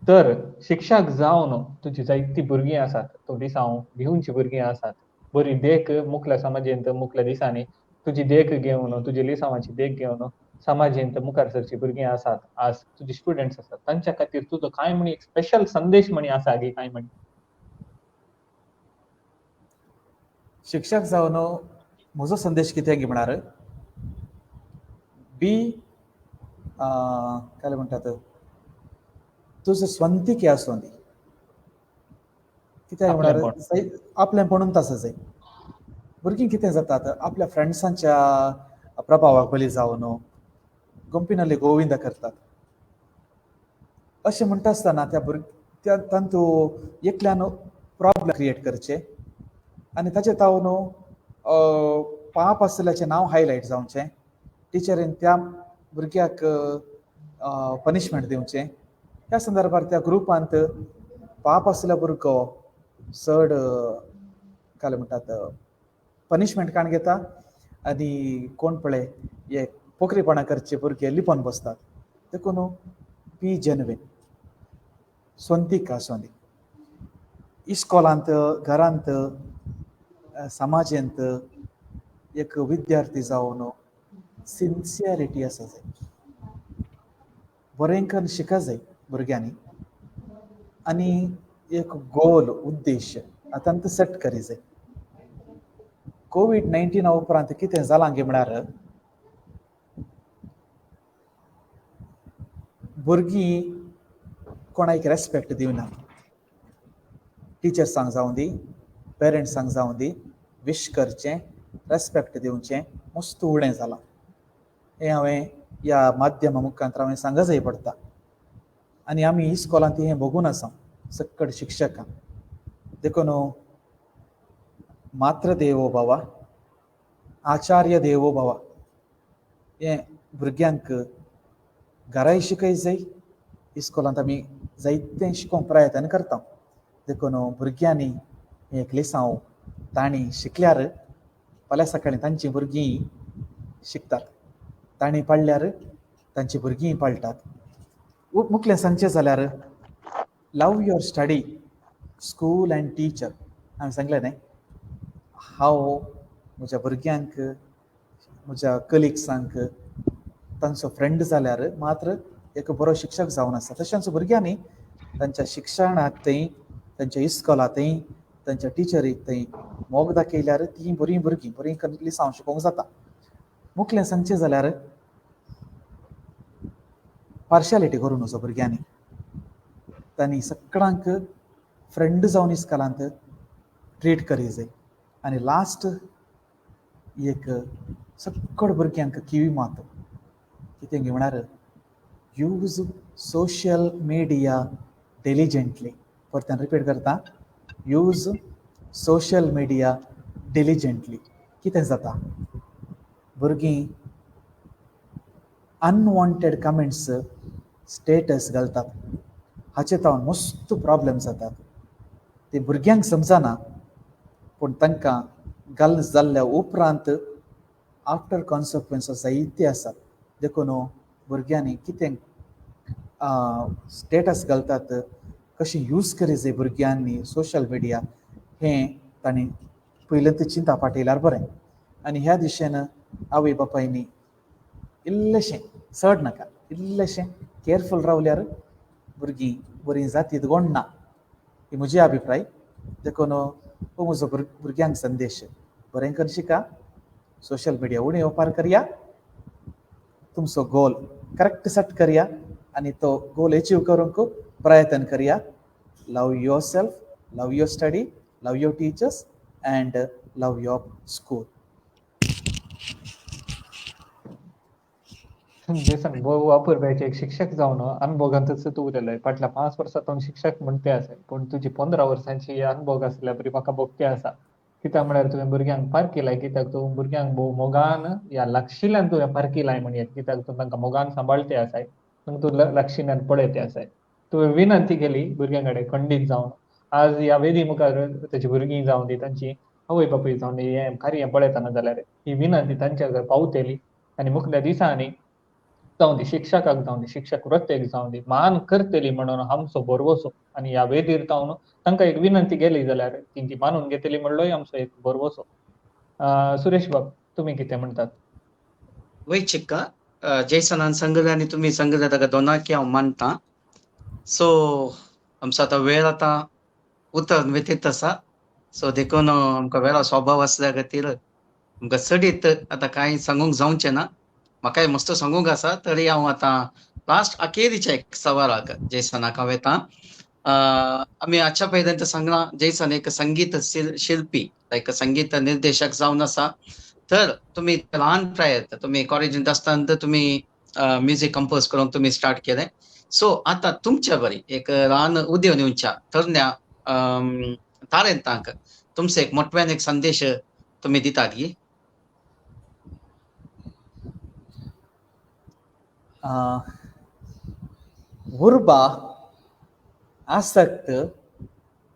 तर शिक्षक जावन तुजी जायतीं भुरगीं आसात तो दिसा हांव भिवूंची भुरगीं आसात बरी देख मुखल्या समाजेंत मुखल्या दिसांनी तुजी देख घेवन तुजी लिसांवाची देख घेवन समाजेंत मुखार सरची भुरगीं आसात आज तुजी स्टुडंट्स आसात तांच्या खातीर तुजो कांय म्हणी एक स्पेशल संदेश म्हणी आसा गे कांय म्हणी शिक्षक जावन म्हजो संदेश कितें गे म्हळ्यार काय म्हणटात तुजो स्वंतिकी आसूं दी कित्याक म्हळ्यार आपलेंपणूच आसा जाय भुरगीं कितें जातात आपल्या फ्रेंड्सांच्या प्रभावाक बली जावन गंपिनाले गोविंद करतात अशें म्हणटा आसतना त्या तांतूं एकल्यान प्रॉब्लम क्रिएट करचे आनी ताचे तावन पाप आसल्याचें नांव हायलायट जावचें टिचरीन त्या भुरग्याक पनिशमेंट दिवचें ह्या संदर्भात त्या ग्रुपांत पाप आसल्या भुरगो चड काय म्हणटात पनिशमेंट काण घेता आनी कोण पळय हे पोखरीपणां करचे भुरगे लिपोवन बसतात देखून बी जेन्युइन स्वंतीक आसूं दी इस्कॉलांत घरांत समाजांत एक विद्यार्थी जावन सिन्सियरिटी आसा जाय, बरेंकन शिका जाय भुरग्यांनी आनी एक गोल उद्देश आतांत सेट करी जाय. कोविड-19 उपरांत कितें जालां गे म्हळ्यार भुरगीं कोणाक रेस्पेक्ट दिवना. टिचर्सांक जावं दी, पेरंट्सांक जावं दी, विश करचें, रेस्पेक्ट दिवचें मस्त उणें जालां. हें हांवें ह्या माध्यमा मुखांतर हांवें सांगूंक जाय पडटा. आनी आमी इस्कॉलांत हें बघून आसा सक्कड शिक्षकां देखून मात्र देवो भव, आचार्य देवो भव हें भुरग्यांक घराय शिकय जाय. इस्कॉलांत आमी जायतें शिकोवंक प्रयत्न करता देखून भुरग्यांनी एक लिसांव तांणी शिकल्यार फाल्यां सकाळीं तांचीं भुरगीं शिकतात, तांणी पडल्यार तांचीं भुरगीं पळटात. मुखलें सांगचें जाल्यार love your study, school and teacher. हांवें सांगलें न्हय, हांव म्हज्या भुरग्यांक म्हज्या कलिग्सांक तांचो फ्रेंड जाल्यार मात्र एक बरो शिक्षक जावन आसा. तशेंच भुरग्यांनी तांच्या शिक्षणांतय, तांच्या इस्कॉलांतय, तांच्या टिचरींतय मोग दाखयल्यार तीं बरीं भुरगीं बरीं लिसांव शिकोवंक जाता. मुखलें सांगचें जाल्यार पार्शालिटी करूं नजो भुरग्यांनी. तांणी सगळ्यांक फ्रेंड जावन इस्कॉलांत ट्रीट करी जाय. आनी लास्ट एक सगळ भुरग्यांक किवी मात कितें गे म्हळ्यार यूज सोशल मिडिया डिलिजंटली. परत्यान रिपीट करता, यूज सोशल मिडिया डिलिजंटली. कितें जाता भुरगीं अनवॉन्टेड कमेंट्स स्टेटस घालतात, हाचे तावन मस्त प्रॉब्लेम जातात. ते भुरग्यांक समजना पूण तांकां घाल जाल्ल्या उपरांत आफ्टर कॉन्सिक्वन्सीस जायते आसात. देखून भुरग्यांनी कितें स्टेटस घालतात, कशें यूज करी जाय भुरग्यांनी सोशल मिडिया हें तांणी पयलींच चिंता पाटयल्यार बरें. आनी ह्या दिशेन आवय बापायनी इल्लेशें चड नाका इल्लेशें केअरफूल रावल्यार भुरगीं बरीं जातीत गोडना. ही म्हजी अभिप्राय. देखून हो म्हजो भुरग्यांक संदेश. बरें करून शिका, सोशल मिडिया उणें वापर करया, तुमचो गोल करेक्ट सेट करया आनी तो गोल अचीव करूंक प्रयत्न करया. Love yourself, love your study, love your teachers and love your school. Jason भोव अपूर्वाचे एक शिक्षक जावन अनुभवांतच तूं उरयलय. फाटल्या 5 वर्सांतून शिक्षक म्हणटे आसा, पूण तुजी 15 वर्सांची अनुभव आसल्या बरी म्हाका भोगते आसा. कित्याक म्हळ्यार तुवें भुरग्यांक पारखिलाय, कित्याक तूं भुरग्यांक भोव मोगान या लागशिल्ल्यान तुवें पारखिलाय म्हणयात. कित्याक तूं तांकां मोगान सांबाळटे आसाय, तूं लागशिल्ल्यान पळयते आसाय. तुवें विनंती केली भुरग्यां कडेन खंडीत जावन. आज ह्या वेदी मुखार ताची भुरगीं जावं दी, तांची आवय बापूय जावं दी, हें कार्य पळयतना जाल्यार ही विनंती तांच्या पावतली. आनी मुखल्या दिसांनी जावं दी, शिक्षकाक जावं दी, शिक्षक वृत्तेक जावं दी, मान करतली म्हणून आमचो बरवसो. आनी ह्या वेदीर जावन तांकां एक विनंती केली जाल्यार ती मानून घेतली म्हणलोय आमचो एक बरवसो. सुरेश बाब, तुमी कितें म्हणटात? वैचिका जैसनान सांगले आनी तुमी सांगले ताका दोनाकी हांव मानता. सो आमचो आतां वेळ आतां उतर व्यतीत आसा. सो देखून आमकां वेळा स्वभाव आसल्या खातीर आमकां चडीत आतां कांय सांगूंक जावचें ना. म्हाकाय मस्त सांगूंक आसा, तरी हांव आतां लास्ट अखेरीच्या एक सवालाक जैसनाक हांव येता. आमी आजच्या पर्यंत सांगला जैसन एक संगीत शिल्पी, लायक संगीत निर्देशक जावन आसा. तर तुमी ल्हान प्रायात तुमी कॉलेजींत आसतना तुमी म्युझिक कंपोज करूंक तुमी स्टार्ट केलें. सो आतां तुमच्या बरी एक ल्हान उद्योन येवच्या तरण्या तारेंतांक तुमचो एक मोठ्यान एक संदेश तुमी दितात गी. उर्बा, आसक्त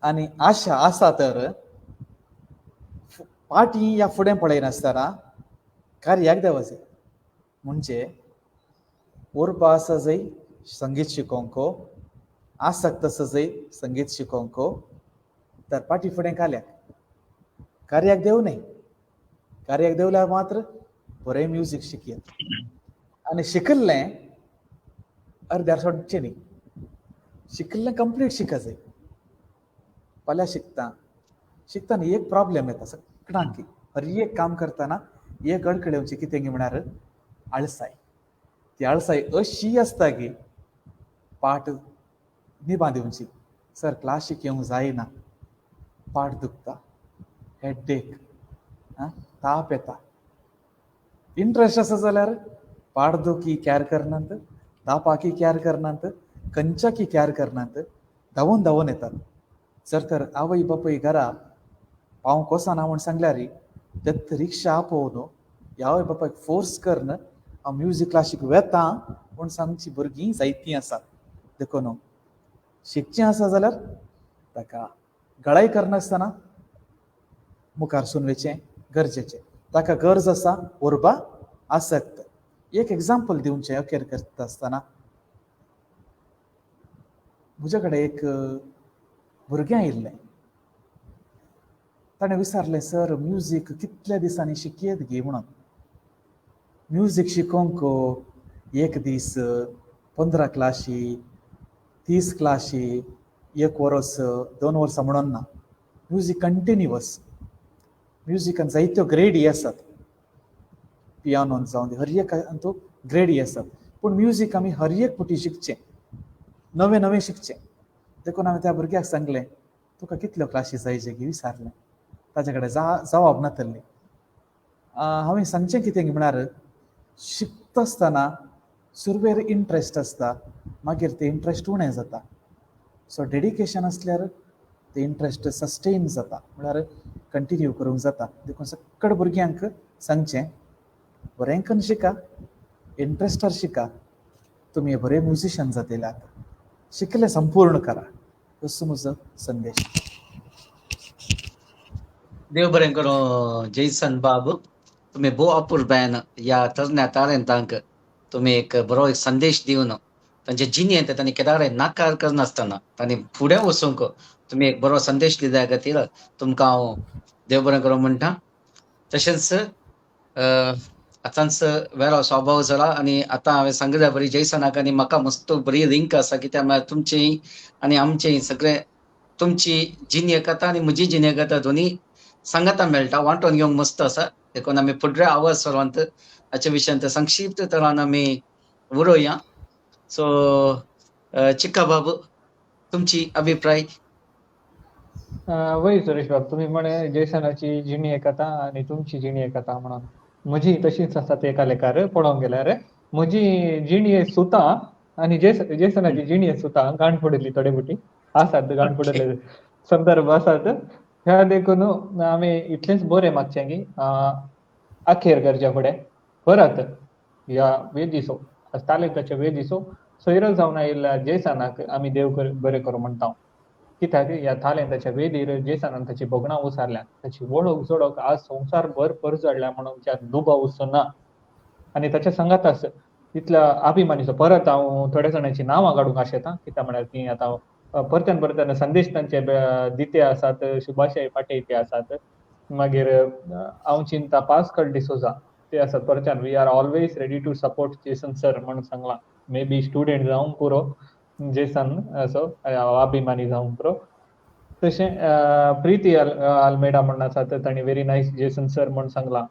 आनी आशा आसा तर फाटीं या फुडें पळयनासतना कार्याक देवा जाय. म्हणजे उर्बा आसा जाय संगीत शिकोवंक, आसक्त आसा जाय संगीत शिकोवंक, तर पाठी फुडें काल्याक कार्याक देव न्ही कार्याक देवल्यार मात्र बरें म्युजीक शिकयत आनी शिकल्लें अर्द्यार सोडचें न्ही शिकल्लें कंप्लीट शिका जाय फाल्यां शिकता न्ही एक प्रॉब्लेम येता सगळ्यांक हर एक काम करतना एक अडखळ येवची कितें म्हणल्यार आळसाय ती आळसाय अशी आसता की पाठ निभा दिवची सर क्लासीक येवंक जायना पाठ दुखता हेडेक ताप येता इंट्रस्ट आसा जाल्यार पाठ दुखी कॅर करनात तापाकी कॅर करनात खंयच्याकी कॅर करनात धांवून धांवून येतात जर तर आवय बापूय घरा पावंक वचना म्हूण सांगल्यार तेत रिक्षा आपोवन ह्या आवय बापायक फोर्स करन हांव म्युजीक क्लासीक वेता म्हूण सांगची भुरगीं जायतीं आसात देखून शिकचें आसा जाल्यार ताका गळाय करनासतना मुखार सुनवेचें गरजेचें ताका गरज आसा उर्बा आसक्त एक एग्जाम्पल दिवचें अखेर करता आसतना म्हजे कडेन एक भुरगें आयिल्लें ताणें विचारलें सर म्युजीक कितल्या दिसांनी शिकयत गे म्हणून म्युजीक शिकोवंक एक दीस 15 क्लासी 30 क्लासी 1 वर्स 2 वर्सां म्हणून ना म्युजीक कंटिन्युअस म्युजिकान जायत्यो ग्रेडी आसात पियानोन जावन दी हर एक तो ग्रेडी आसात पूण म्युजीक आमी हर एक फावटी शिकचें नवें नवें शिकचें देखून हांवें त्या भुरग्याक सांगलें तुका कितल्यो क्लासी जाय गे विचारलें ताचे कडेन जवाब नातल्ली हांवें सांगचें कितें म्हणल्यार शिकता आसतना सुरवेर इंट्रस्ट आसता मागीर तें इंट्रस्ट उणें जाता सो डेडिकेशन आसल्यार तें इंट्रस्ट सस्टेन जाता म्हळ्यार कंटिन्यू करूंक जाता देखून सगळ्या भुरग्यांक सांगचें बरें करून शिका इंट्रस्टार शिका तुमी बरे म्युजिशियन जातल्यात शिकले संपूर्ण करा असो म्हजो संदेश देव बरें करो जैसन बाब तुम्ही भोव अपुर्बायन ह्या तरण्या तारंतांक तुम्ही एक बरो एक संदेश दिवन तांचे जिणेंत तांणी केदार नाकार करनासतना तांणी फुडें वचूंक तुम्ही एक बरो संदेश दिल्या खातीर तुमकां हांव देव बरें करूं म्हणटा तशेंच आतांच वेरो स्वभाव जाला आनी आतां हांवें सांगल्या बरी जैसनाक आनी म्हाका मस्त बरी लिंक आसा कित्याक म्हळ्यार तुमचें आनी आमचें सगळें तुमची जिणे कथा आनी म्हजी जिणे कथा दोनी सांगाता मेळटा वांटोन घेवंक मस्त आसा देखून आमी फुडल्या आवाज सर्वांत हाच्या विशयांत संक्षिप्त तरान आमी उलोवया सो चिक्का बाबू तुमची अभिप्राय वय सुरेश बाब तुम्ही म्हणे जैसनाची जिणी कथा आणि तुमची जिणी कथा म्हणून म्हजी तशीच आसा ते एका लेखार पळोवंक गेल्यार म्हजी जिणी सुता आणि जैसनाची जिणी सुता गाण पडली थोडे बुटी आसात गाण पडले संदर्भ आसात ह्या देखून आमी इतलेंच बरें मागचें की अखेर करच्या फुडें परत ह्या वेदिसो तालेकाच्या वेदिसो सैर जावन आयिल्ल्या जैसनाक आमी देव बरें करूं म्हणटा कित्याक ह्या तालेंताच्या वेदीर जैसनान ताची भोगणां उसारल्या ताची वळख जोडक आज संवसार भर परजडल्या म्हणून त्या दुबाव उसो ना आनी ताच्या सांगाताच इतल्या अभिमानीचो परत हांव थोड्या जाणांची नांवां काडूंक आशेता कित्याक म्हळ्यार ती आतां परतन संदेश तांचे दिते आसात सुभाषाय पाटयते आसात मागीर हांव चिंता पास्कल डिसोजा ते आसात परच्यान we are always ready to support Jason sir म्हणून सांगलां मे बी स्टुडंट जावं पुरो जेसन असो अभिमानी जावं पुरो तशें प्रीती आल्मेडा म्हणून आसा तांणी व्हेरी नायस जेसन सर म्हणून सांगलां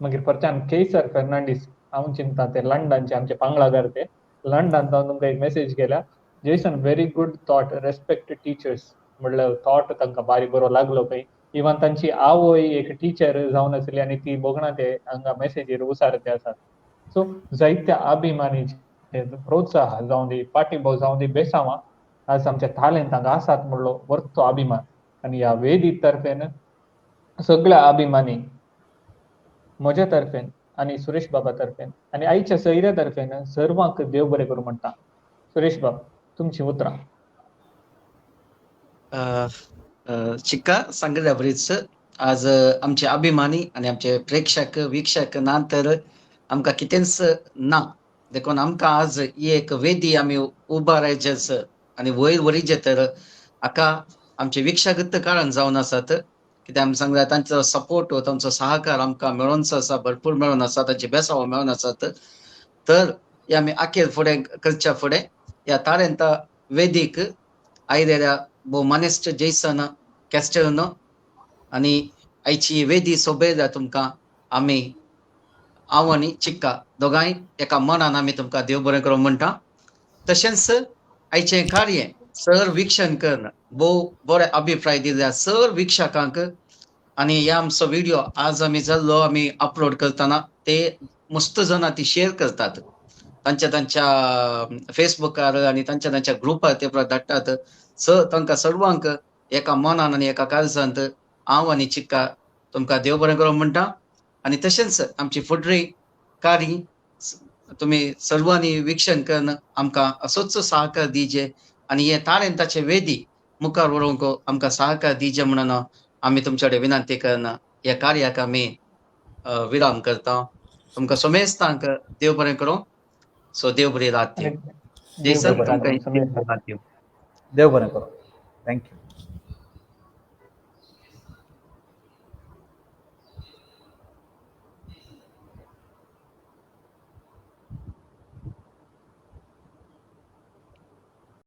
मागीर परच्यान केसर फर्नांडीस हांव चिंता ते लंडनचे आमचे पांगळागर ते लंडन जावन तुमकां एक मेसेज केल्या Jason very good thought respect teachers म्हणल्यार थॉट तांकां बारी बरो लागलो खंय इवन तांची आवय एक टीचर जावन आसली आनी ती भोगणां ते हांगा मेसेजीर उसारते आसात सो जायत्या अभिमानी प्रोत्साह जावं दी पाठिंबो जावं दी बेसांवां आज आमच्या तालेंतांक आसात म्हणलो वर्तो अभिमान आनी ह्या वेदी तर्फेन सगळ्या अभिमानी म्हज्या तर्फेन आनी सुरेश बाबा तर्फेन आनी आयच्या सयऱ्या तर्फेन सर्वांक देव बरें करूं म्हणटा सुरेश बाब तुमची उतरां चिक्का सांगल्या बरीच आज आमचे अभिमानी आनी आमचे प्रेक्षक वीक्षक ना तर आमकां कितेंच ना देखून आमकां आज ही एक वेदी आमी उबारायचेच आनी वयर व्हरीचे तर हाका आमचे विक्षागत कारण जावन आसात कित्याक आमी सांगल्यार तांचो सपोर्ट तांचो सहकार आमकां मेळोनचो आसा, भरपूर मेळोन आसा, तांचे बेसांव मेळोन आसात. तर हे आमी आखेर फुडें करच्या फुडें ह्या तारेंता वेदीक आयिल्ल्या भोव मानेस्त जेसन कॅस्टेलनो आनी आयची वेदी सोबयल्या तुमकां आमी हांव आनी चिक्का दोगांय एका मनान आमी तुमकां देव बरें करूं म्हणटा. तशेंच आयचें कार्य सर विक्षण करून भोव बरे अभिप्राय दिल्या सर विक्षकांक आनी हे आमचो व्हिडिओ आज आमी जाल्लो आमी अपलोड करतना ते मस्त जाणां ती शेअर करतात तांच्या फेसबुकार आनी तांच्या ग्रुपार ते धाडटात. सर तांकां सर्वांक एका मनान आनी एका काळजांत हांव आनी चिक्का तुमकां देव बरें करूं म्हणटा. आनी तशेंच आमची फुडली कार्य तुमी सर्वांनी विक्षण करून आमकां असोच सहकार दिजे आनी हे तारेंताचे वेदी मुखार व्हरूंक आमकां सहकार दिजे म्हणून आमी तुमचे कडेन विनंती करून ह्या कार्याक आमी विराम करता. तुमकां समेस्तांक देव बरें करूं. सो देव बरी रात दिवं. देव जेसन बरें तुमकां करूं. इतली रात दिवं. देव बरें करूं. थँक्यू.